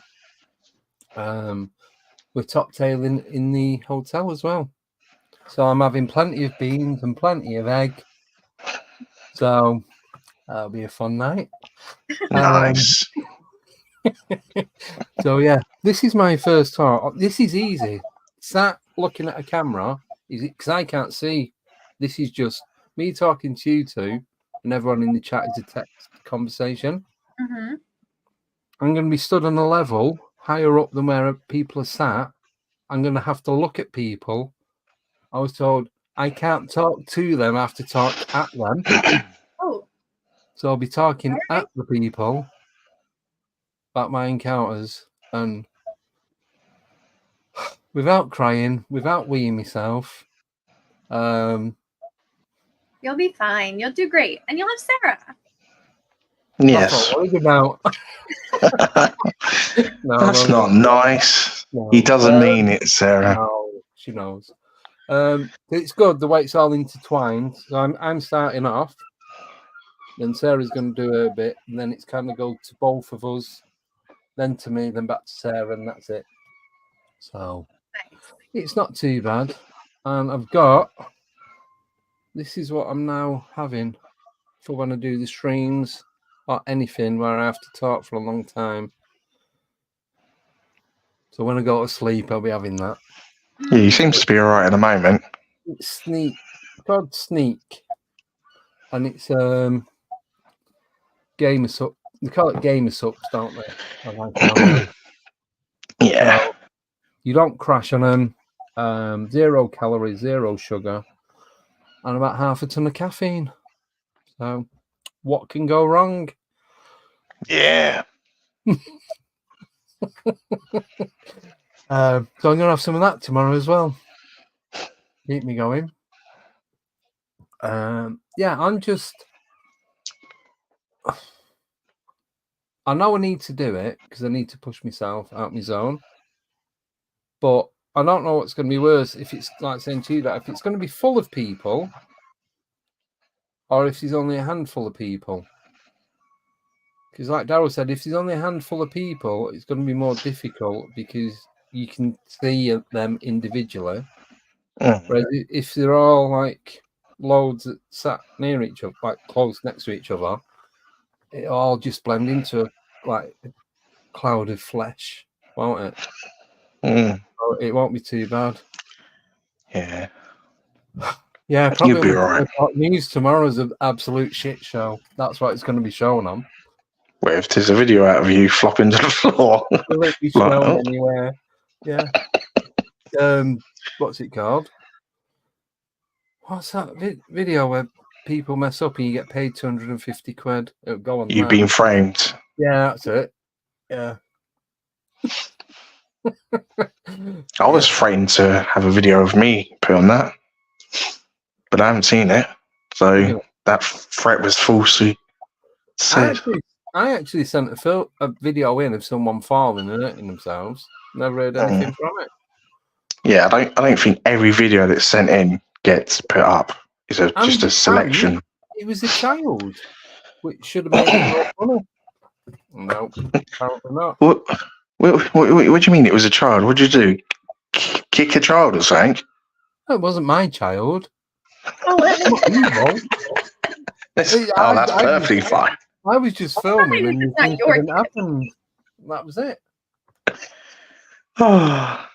We're top tailing in the hotel as well. So I'm having plenty of beans and plenty of egg. So that'll be a fun night. Nice. So yeah, this is my first talk. This is easy. Sat looking at a camera, is it because I can't see? This is just me talking to you two, and everyone in the chat is a text conversation. Mm-hmm. I'm going to be stood on a level higher up than where people are sat. I'm going to have to look at people. I was told I can't talk to them, I have to talk at them. Oh. So I'll be talking at the people about my encounters, and without crying, without weeing myself. You'll be fine. You'll do great. And you'll have Sarah. Yes. No, That's not nice. No. He doesn't mean it, Sarah. No, she knows. It's good the way it's all intertwined. So I'm starting off, then Sarah's going to do her bit, and then it's kind of go to both of us, then to me, then back to Sarah, and that's it. So it's not too bad. And I've got, this is what I'm now having for when I do the streams or anything where I have to talk for a long time. So when I go to sleep, I'll be having that. Yeah, he seems to be all right at the moment. It's Sneak. It's called Sneak. And it's Gamer Sup. They call it Gamer Sups, don't they? I like it. Yeah. So you don't crash on them. 0 calories, 0 sugar, and about half a ton of caffeine. So what can go wrong? Yeah. So I'm going to have some of that tomorrow as well. Keep me going. Yeah, I'm just... I know I need to do it because I need to push myself out my zone. But I don't know what's going to be worse if it's like saying to you that if it's going to be full of people or if there's only a handful of people. Because like Daryl said, if there's only a handful of people, it's going to be more difficult because you can see them individually. Whereas if they're all like loads that sat near each other, like close next to each other, it all just blend into like a cloud of flesh, won't it? So it won't be too bad. Yeah. Yeah, probably. You'll be all right. News tomorrow is an absolute shit show. That's what it's going to be shown on. Well, if there's a video out of you flopping to the floor. Will it be shown anywhere? Yeah. What's it called? What's that video where people mess up and you get paid 250 quid? It'll go on. You've been framed. Yeah, that's it. Yeah. I was frightened to have a video of me put on that, but I haven't seen it. So that threat was falsely said. I actually sent a video in of someone falling and hurting themselves. Never heard anything from it. Yeah, I don't think every video that's sent in gets put up. It's just a selection. It was a child, which should have made it more funny. No, apparently not. What do you mean it was a child? What did you do? kick a child or something? It wasn't my child. Oh, that makes Not evil. That's I perfectly fine. I was just filming and it's this not your incident kid. happened. That was it. Oh,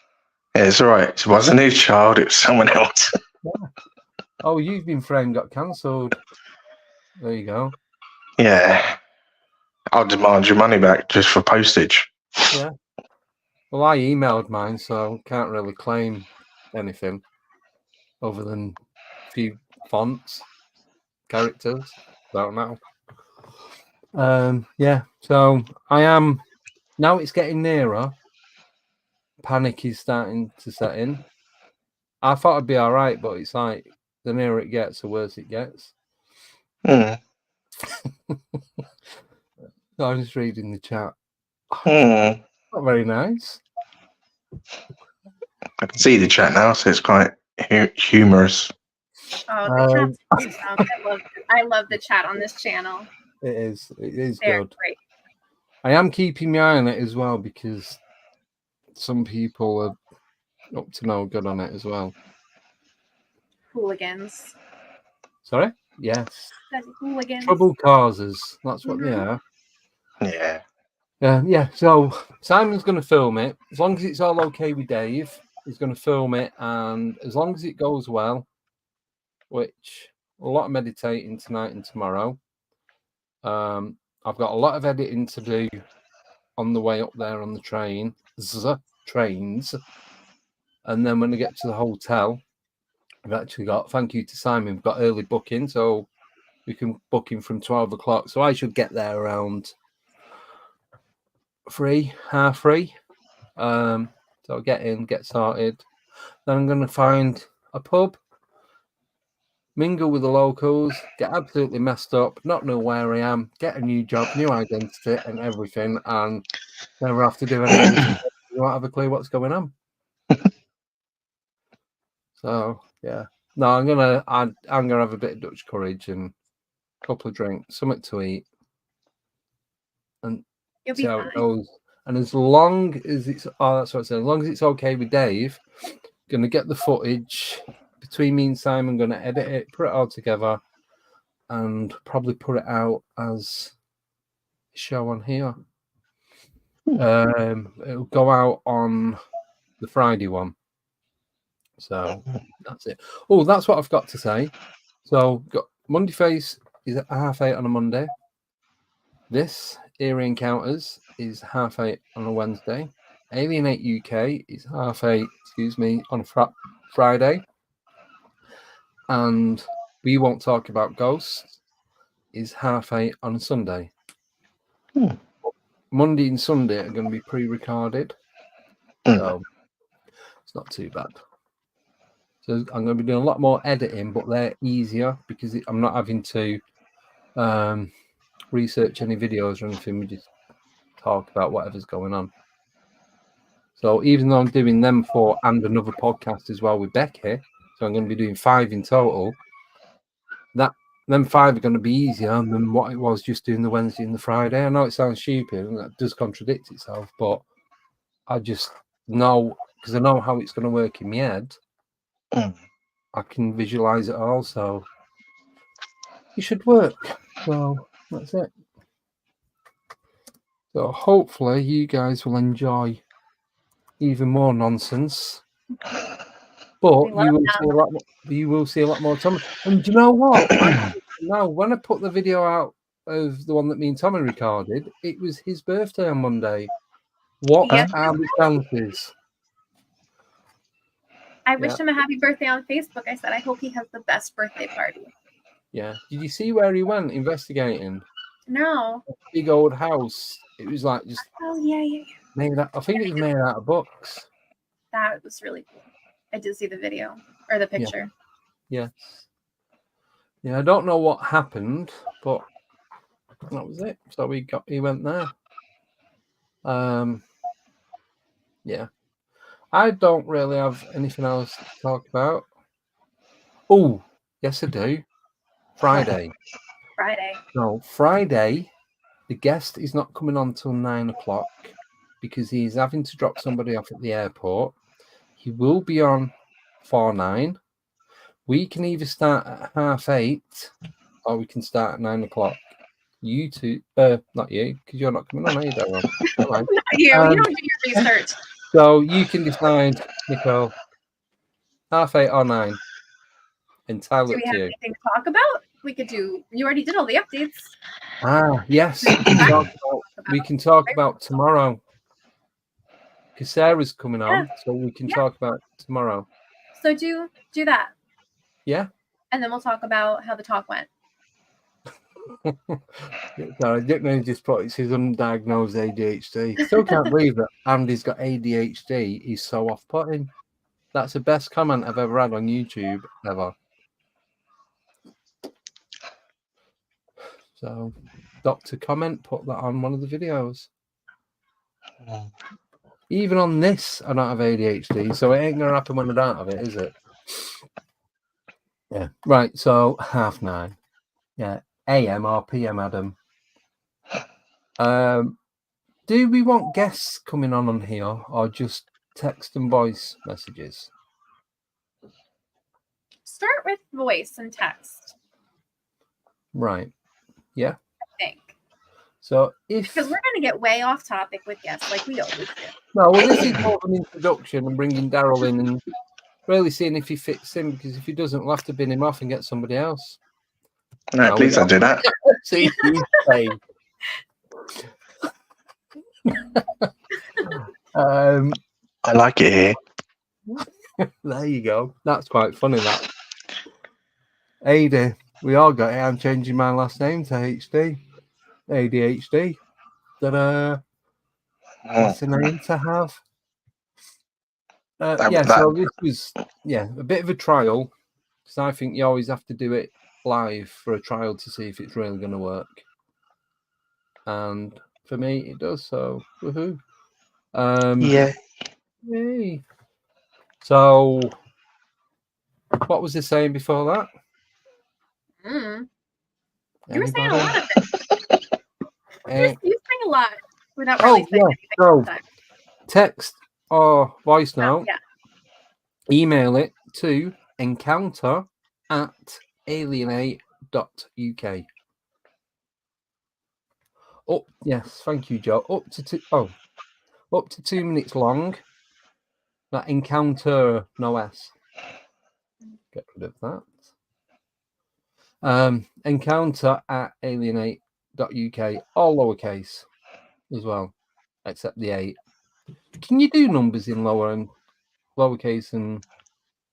yeah, it's all right. It wasn't his child. It was someone else. Oh, You've Been Framed got cancelled. There you go. Yeah. I'll demand your money back just for postage. Yeah. Well, I emailed mine, so can't really claim anything other than a few fonts, characters. Don't know. Yeah. So I am now. It's getting nearer. Panic is starting to set in. I thought I'd be all right, but it's like the nearer it gets, the worse it gets. Mm. So I'm just reading the chat. Mm. Not very nice. I can see the chat now, so it's quite humorous. Oh, the chat's awesome. I love the chat on this channel. It is They're good. great. I am keeping my eye on it as well because some people are up to no good on it as well. Hooligans. Sorry? Yes. Hooligans. Trouble causers. That's what they are. Yeah. Yeah. So Simon's going to film it. As long as it's all okay with Dave, he's going to film it. And as long as it goes well, which a lot of meditating tonight and tomorrow. I've got a lot of editing to do on the way up there on the trains. And then when I get to the hotel, I've actually got, thank you to Simon, we've got early booking, so we can book in from 12 o'clock. So I should get there around 3:30. So I'll get in, get started. Then I'm going to find a pub, mingle with the locals, get absolutely messed up, not know where I am, get a new job, new identity and everything, and never have to do anything. You won't have a clue what's going on. So yeah. No, I'm gonna have a bit of Dutch courage and a couple of drinks, something to eat, and You'll see be how fine. it goes. And as long as it's that's what I said, as long as it's okay with Dave, gonna get the footage between me and Simon, gonna edit it, put it all together, and probably put it out as a show on here. It'll go out on the Friday one. So that's it. Oh, that's what I've got to say. So got Monday Face is at 8:30 on a Monday. This EERI Encounters is 8:30 on a Wednesday. Alienate UK is 8:30, on a Friday. And We Won't Talk About Ghosts is 8:30 on a Sunday. Monday and Sunday are going to be pre-recorded. So it's not too bad. So I'm going to be doing a lot more editing, but they're easier because I'm not having to research any videos or anything. We just talk about whatever's going on. So even though I'm doing them and another podcast as well with Becky, so I'm going to be doing 5 in total. Them 5 are going to be easier than what it was just doing the Wednesday and the Friday. I know it sounds stupid and that does contradict itself, but I just know, because I know how it's going to work in my head. I can visualize it all, so it should work. So that's it. So hopefully you guys will enjoy even more nonsense, but you will see a lot more Tommy. And do you know what? Now, when I put the video out of the one that me and Tommy recorded, it was his birthday on Monday. What are the chances? I wished him a happy birthday on Facebook. I said, I hope he has the best birthday party. Yeah. Did you see where he went investigating? No. A big old house. It was like just. Oh yeah. Made out, I think it was made out of books. That was really cool. I did see the video or the picture. Yes. Yeah, I don't know what happened, but that was it. So he went there. Yeah. I don't really have anything else to talk about. Oh, yes, I do. Friday. No, Friday, the guest is not coming on till 9 o'clock because he's having to drop somebody off at the airport. he will be on 4:09. We can either start at 8:30 or we can start at 9 o'clock. You two, not you, because you're not coming on, are you, Daryl? Come on. You don't do your research. So you can decide, Nicole, 8:30 or 9. Entirely Do we up have to you. anything to talk about? We could do. You already did all the updates. Yes. We can talk about tomorrow. Because Sarah's coming on, so we can talk about tomorrow. So do that. Yeah. And then we'll talk about how the talk went. Sorry, Dick Mann just put it's his undiagnosed ADHD. Still can't believe that Andy's got ADHD. He's so off-putting. That's the best comment I've ever had on YouTube ever. So, Dr. Comment put that on one of the videos. Even on this, I don't have ADHD, so it ain't gonna happen when I don't have it, is it? Yeah. Right. So 9:30. Yeah. AM or PM, Adam. Do we want guests coming on here or just text and voice messages? Start with voice and text. Right. Yeah. I think. So if because we're going to get way off topic with guests like we always do. No, well, this is more of an introduction and bringing Daryl in and really seeing if he fits in, because if he doesn't, we'll have to bin him off and get somebody else. No, please don't do that. See, he's saying. I like it here. There you go. That's quite funny, that. AD, we all got it. I'm changing my last name to HD. ADHD. What's the name to have? So this was a bit of a trial, because I think you always have to do it live for a trial to see if it's really going to work. And for me, it does. So woohoo! Yeah. Yay. So, what was he saying before that? You were saying a lot of it. You saying a lot without really saying anything. So, text or voice note. Email it to encounter@alienate.uk. Oh, yes, thank you, Joe. Up to 2 minutes long. That encounter, no S. Get rid of that. Encounter@alienate.uk, all lowercase as well, except the 8. Can you do numbers in lowercase and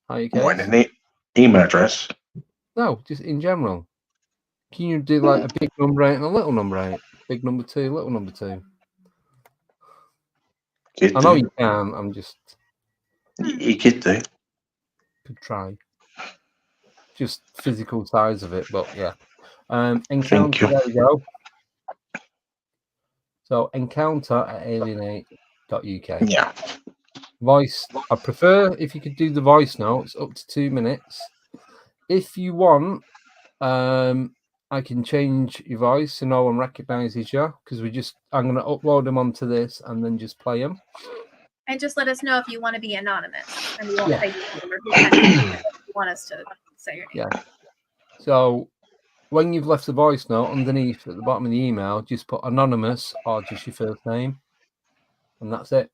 higher case? What, an email address? No, just in general. Can you do like a big number 8 and a little number 8? Big number 2, little number 2. I know you can. I'm just. You could do. Could try. Just physical size of it, but yeah. Encounter. There we go. So encounter@alienate.uk. Yeah. Voice. I prefer if you could do the voice notes up to 2 minutes. If you want, I can change your voice so no one recognizes you, because I'm going to upload them onto this and then just play them. And just let us know if you want to be anonymous, and we won't say your name, or if you want us to say your name. Yeah. So when you've left the voice note, underneath at the bottom of the email, just put anonymous or just your first name, and that's it.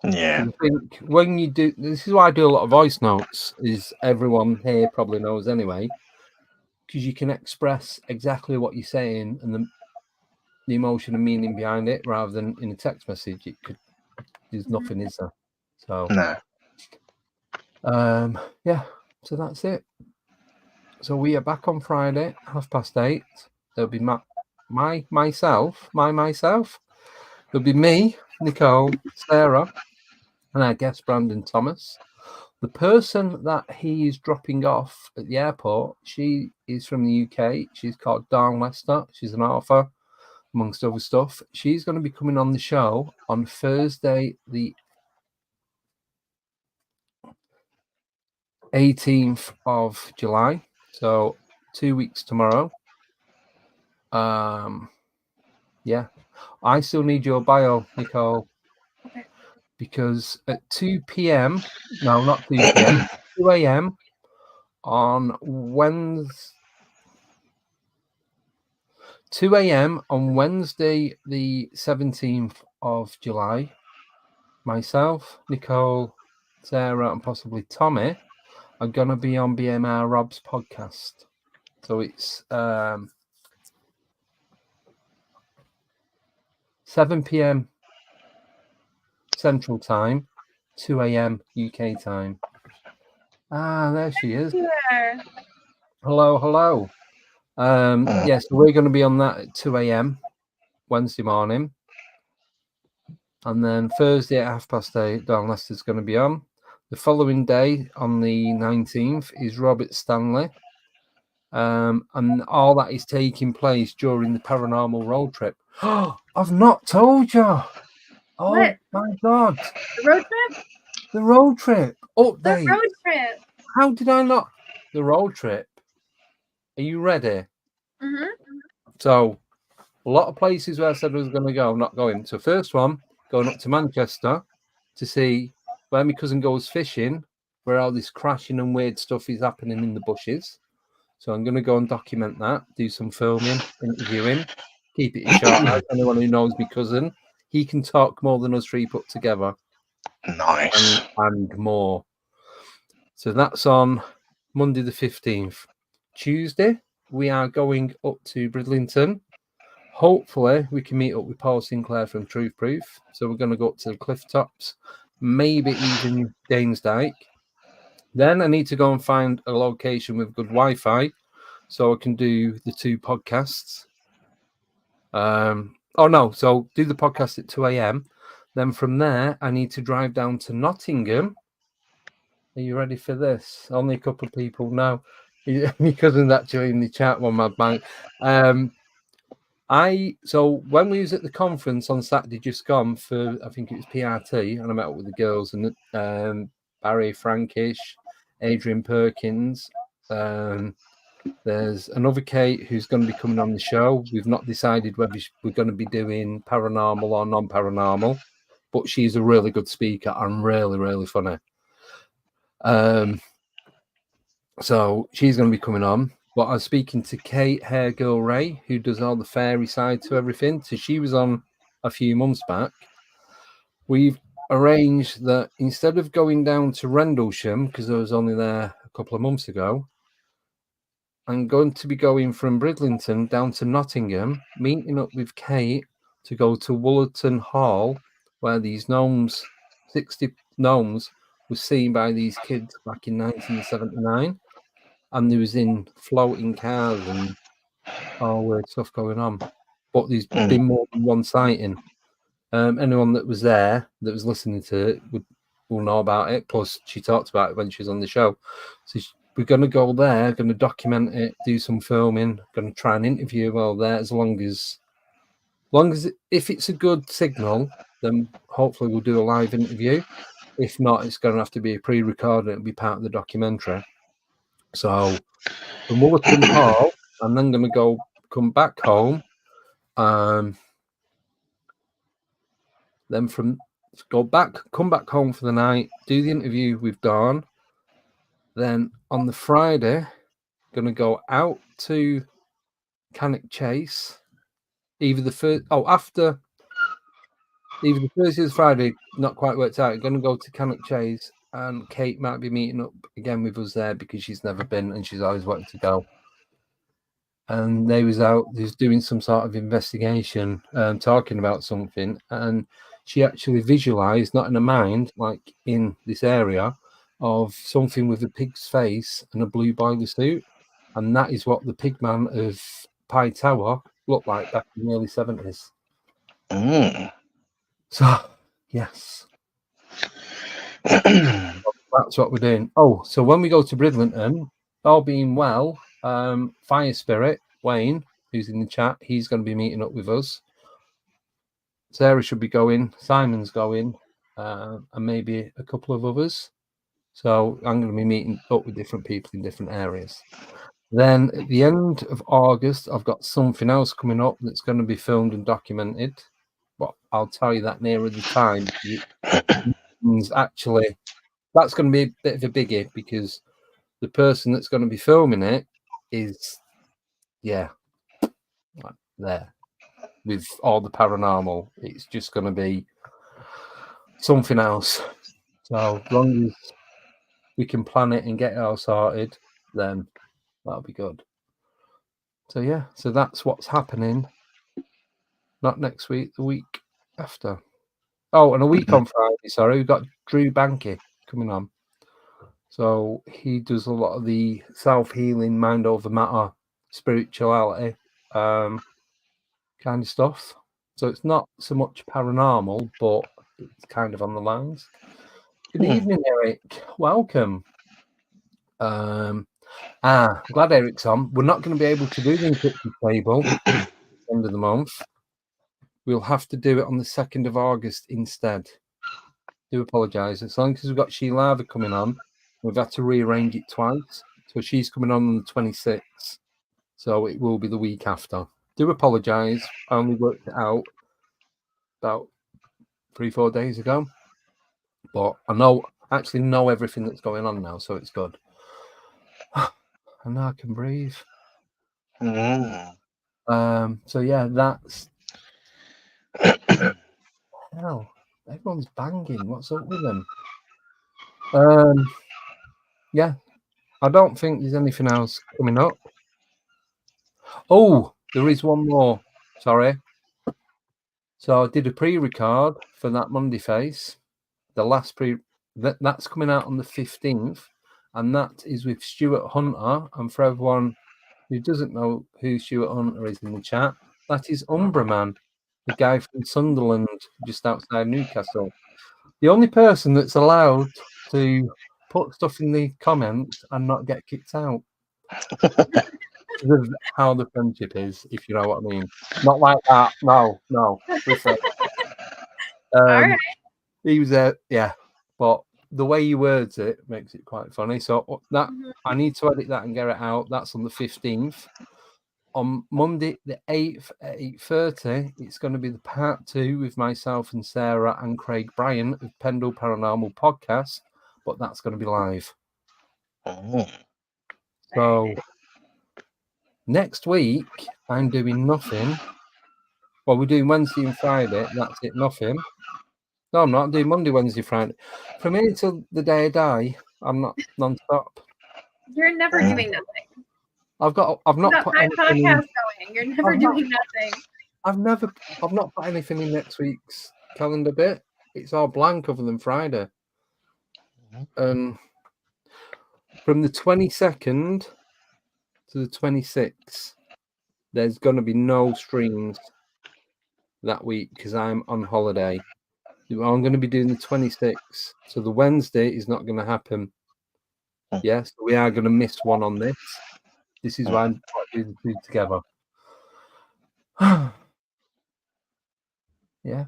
Yeah. I think when you do, this is why I do a lot of voice notes, is everyone here probably knows anyway, because you can express exactly what you're saying and the emotion and meaning behind it, rather than in a text message. There's nothing, is there? So no. So that's it. So we are back on Friday, 8:30. There'll be myself. There'll be me, Nicole, Sarah, and our guest Brandon Thomas. The person that he is dropping off at the airport, she is from the UK. She's called Dawn Lester. She's an author, amongst other stuff. She's going to be coming on the show on Thursday, the 18th of July. So 2 weeks tomorrow. I still need your bio, Nicole. Okay. because at 2 p.m. No, not 2 p.m. 2 a.m. on Wednesday. 2 a.m. on Wednesday, the 17th of July, myself, Nicole, Sarah, and possibly Tommy are going to be on BMR Rob's podcast. So it's 7 p.m. Central Time, 2 a.m. UK time. Ah, there she is. Here. Hello, hello. Yes, so we're going to be on that at 2 a.m. Wednesday morning. And then Thursday at 8:30, Don Lester's going to be on. The following day, on the 19th, is Robert Stanley. And all that is taking place during the paranormal road trip. Oh, I've not told you. Oh, What? my God. The road trip? The road trip. Update. The road trip. How did I not? The road trip. Are you ready? Mm-hmm. So, a lot of places where I said I was going to go, I'm not going. So, first one, going up to Manchester to see where my cousin goes fishing, where all this crashing and weird stuff is happening in the bushes. So, I'm going to go and document that, do some filming, interviewing, keep it short. Anyone who knows my cousin, he can talk more than us three put together. Nice. And more. So, that's on Monday the 15th. Tuesday, we are going up to Bridlington. Hopefully, we can meet up with Paul Sinclair from Truth Proof. So we're going to go up to the cliff tops, maybe even Danesdyke. Then I need to go and find a location with good Wi-Fi so I can do the 2 podcasts. So do the podcast at 2 a.m. Then from there, I need to drive down to Nottingham. Are you ready for this? Only a couple of people know. My cousin's actually in the chat, one mad bank. So when we was at the conference on Saturday just gone for, I think it was PRT, and I met up with the girls and Barry Frankish, Adrian Perkins. There's another Kate who's going to be coming on the show. We've not decided whether we're going to be doing paranormal or non-paranormal, but she's a really good speaker and really, really funny. So she's going to be coming on. But I was speaking to Kate Hair Girl Ray, who does all the fairy side to everything. So she was on a few months back. We've arranged that instead of going down to Rendlesham, because I was only there a couple of months ago, I'm going to be going from Bridlington down to Nottingham, meeting up with Kate to go to Woolerton Hall, where these gnomes, 60 gnomes, were seen by these kids back in 1979. And there was in floating cars and all weird stuff going on. But there's been more than one sighting. Anyone that was there, that was listening to it, will know about it. Plus, she talked about it when she was on the show. So we're going to go there, going to document it, do some filming, going to try and interview while there. As long as if it's a good signal, then hopefully we'll do a live interview. If not, it's going to have to be a pre-recorded. It'll be part of the documentary. So from Woolerton Hall, I'm then going to come back home. Then come back home for the night, do the interview with Dawn. Then on the Friday, going to go out to Cannock Chase. Either the Thursday or the Friday, not quite worked out. I'm going to go to Cannock Chase, and Kate might be meeting up again with us there because she's never been and she's always wanted to go. And they was doing some sort of investigation, talking about something, and she actually visualized, not in her mind, like in this area, of something with a pig's face and a blue boiler suit, and that is what the pigman of Pye Tower looked like back in the early 70s. So, yes. That's what we're doing. Oh, so when we go to Bridlington, all being well, Fire Spirit, Wayne, who's in the chat, he's going to be meeting up with us. Sarah should be going, Simon's going, and maybe a couple of others. So I'm going to be meeting up with different people in different areas. Then at the end of August, I've got something else coming up that's going to be filmed and documented. but I'll tell you that nearer the time. Actually, that's going to be a bit of a biggie because the person that's going to be filming it is, like there with all the paranormal. It's just going to be something else. So as long as we can plan it and get it all sorted, then that'll be good. So yeah, so that's what's happening. Not next week, the week after. Oh, and a week on Friday, sorry, we've got Drew Banky coming on. So he does a lot of the self-healing, mind over matter, spirituality kind of stuff. So it's not so much paranormal, but it's kind of on the lines. Good evening, Eric. Welcome. Glad Eric's on. We're not going to be able to do the encrypted table at the end of the month. We'll have to do it on the 2nd of August instead. Do apologise. As long as we've got Sheila coming on, we've had to rearrange it twice. So she's coming on the 26th. So it will be the week after. Do apologise. I only worked it out about 3-4 days ago. But I actually know everything that's going on now, so it's good. And now I can breathe. So yeah, that's hell. Everyone's banging. What's up with them? Yeah, I don't think there's anything else coming up. Oh, there is one more. Sorry. So I did a pre-record for that Monday face. The last that's coming out on the 15th, and that is with Stuart Hunter. And for everyone who doesn't know who Stuart Hunter is in the chat, that is Umbraman, the guy from Sunderland, just outside Newcastle. The only person that's allowed to put stuff in the comments and not get kicked out. How the friendship is, if you know what I mean. Not like that. No. Listen. All right. He was there, yeah. But the way he words it makes it quite funny. So that I need to edit that and get it out. That's on the 15th. On Monday, the 8th at 8:30, it's going to be the part 2 with myself and Sarah and Craig Bryan of Pendle Paranormal Podcast, but that's going to be live. So next week, I'm doing nothing. Well, we're doing Wednesday and Friday. That's it, nothing. No, I'm not. I'm doing Monday, Wednesday, Friday. From here till the day I die, I'm not non-stop. You're never doing nothing. I've not put my anything podcast going. You're never doing nothing. I've not put anything in next week's calendar bit. It's all blank other than Friday. From the 22nd to the 26th, there's going to be no streams that week because I'm on holiday. I'm going to be doing the 26th, so the Wednesday is not going to happen. Yes, we are going to miss one on this. This is why I'm trying to do the two together. Yeah.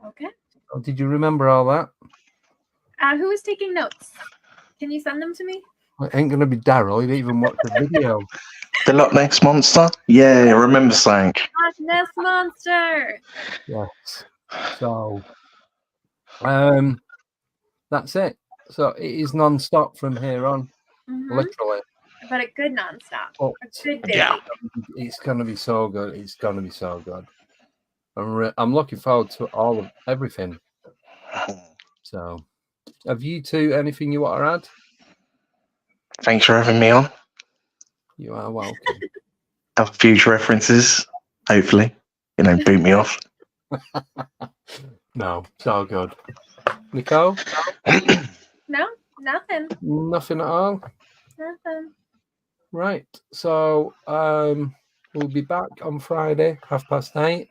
Okay. Oh, did you remember all that? Who is taking notes? Can you send them to me? It ain't going to be Daryl. He didn't even watch the video. The Loch Ness Monster? Yeah, I remember saying. Loch Ness Monster. Yes. So, that's it. So it is non-stop from here on, literally. But a good non-stop. Oh, a good day. Yeah. It's going to be so good. It's going to be so good. I'm looking forward to everything. So, have you two anything you want to add? Thanks for having me on. You are welcome. Have future references, hopefully. Boot me off. No, it's all good. Nicole? No, nothing. Nothing at all? Nothing. Right. So, we'll be back on Friday, 8:30.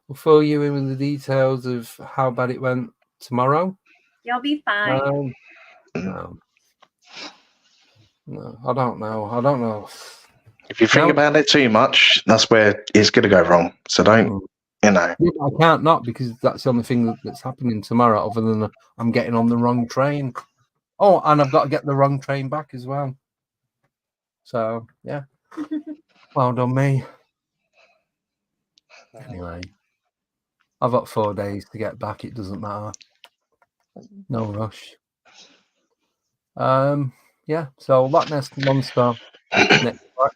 We'll fill you in with the details of how bad it went tomorrow. You'll be fine. No, I don't know. If you think about it too much, that's where it's going to go wrong. So don't, Yeah, I can't not because that's the only thing that's happening tomorrow other than I'm getting on the wrong train. Oh, and I've got to get the wrong train back as well. So, yeah. Well done, me. Anyway. I've got 4 days to get back. It doesn't matter. No rush. Yeah. So Loch Ness Monster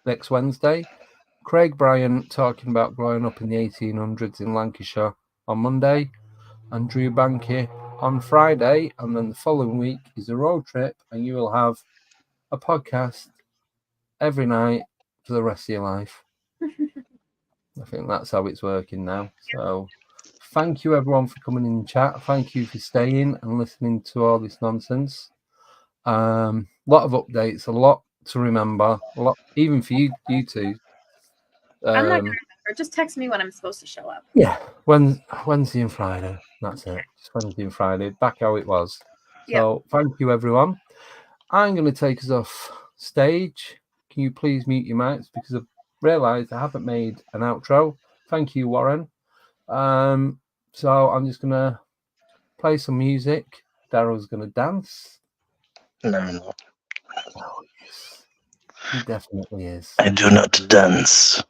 next Wednesday. Craig Bryan talking about growing up in the 1800s in Lancashire on Monday, and Drew Banky on Friday, and then the following week is a road trip, and you will have a podcast every night for the rest of your life. I think that's how it's working now. So thank you everyone for coming in the chat. Thank you for staying and listening to all this nonsense. Lot of updates, a lot to remember, a lot even for you two. I'm not gonna remember. Just text me when I'm supposed to show up. Yeah, Wednesday and Friday. That's it. Just Wednesday and Friday. Back how it was. So thank you everyone. I'm going to take us off stage. Can you please mute your mics, because I've realised I haven't made an outro. Thank you, Warren. So I'm just going to play some music. Daryl's going to dance. No, I'm not. Oh, yes. He definitely is. I do not dance.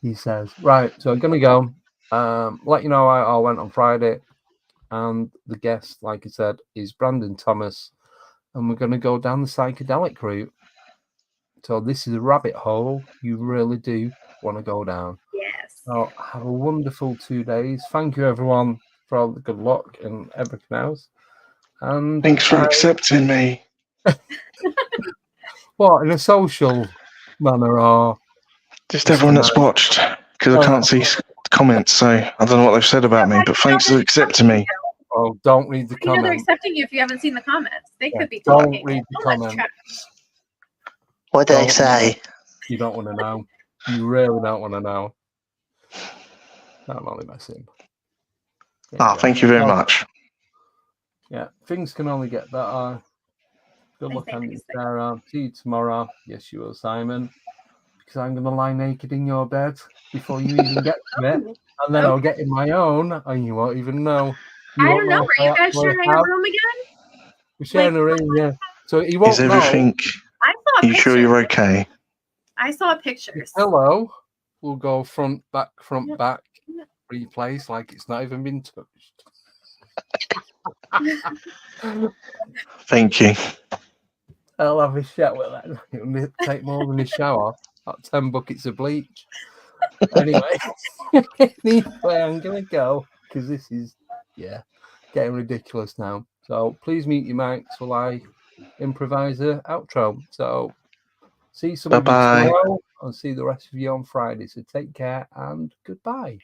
He says. Right, so I'm going to go. Let you know I went on Friday. And the guest, like I said, is Brandon Thomas. And we're going to go down the psychedelic route. So this is a rabbit hole you really do want to go down. Yes. So have a wonderful 2 days. Thank you, everyone, for all the good luck and everything else. And thanks for accepting me. What, in a social manner, or just everyone that's watched? Because I can't see comments, so I don't know what they've said about me. But thanks for accepting me. Oh, don't read the comments. They're accepting you if you haven't seen the comments. They could be don't talking. Read the comments. What did they say? You don't want to know. You really don't want to know. I'm only messing. Thank you very much. Yeah, things can only get better. Good luck on you, Sarah. See you tomorrow. Yes, you will, Simon. Because I'm going to lie naked in your bed before you even get to it. And then I'll get in my own, and you won't even know. I don't know. Are you guys sharing a room again? We're sharing a room, yeah. So he won't know. Is everything... I saw a picture. You sure you're okay? I saw pictures. Hello. We'll go front, back, replace like it's not even been touched. Thank you. I'll have a shower then. It'll take more than a shower. About 10 buckets of bleach. Anyway, I'm going to go because this is, getting ridiculous now. So please mute your mics while I improvise an outro. So see some of you tomorrow and see the rest of you on Friday. So take care and goodbye.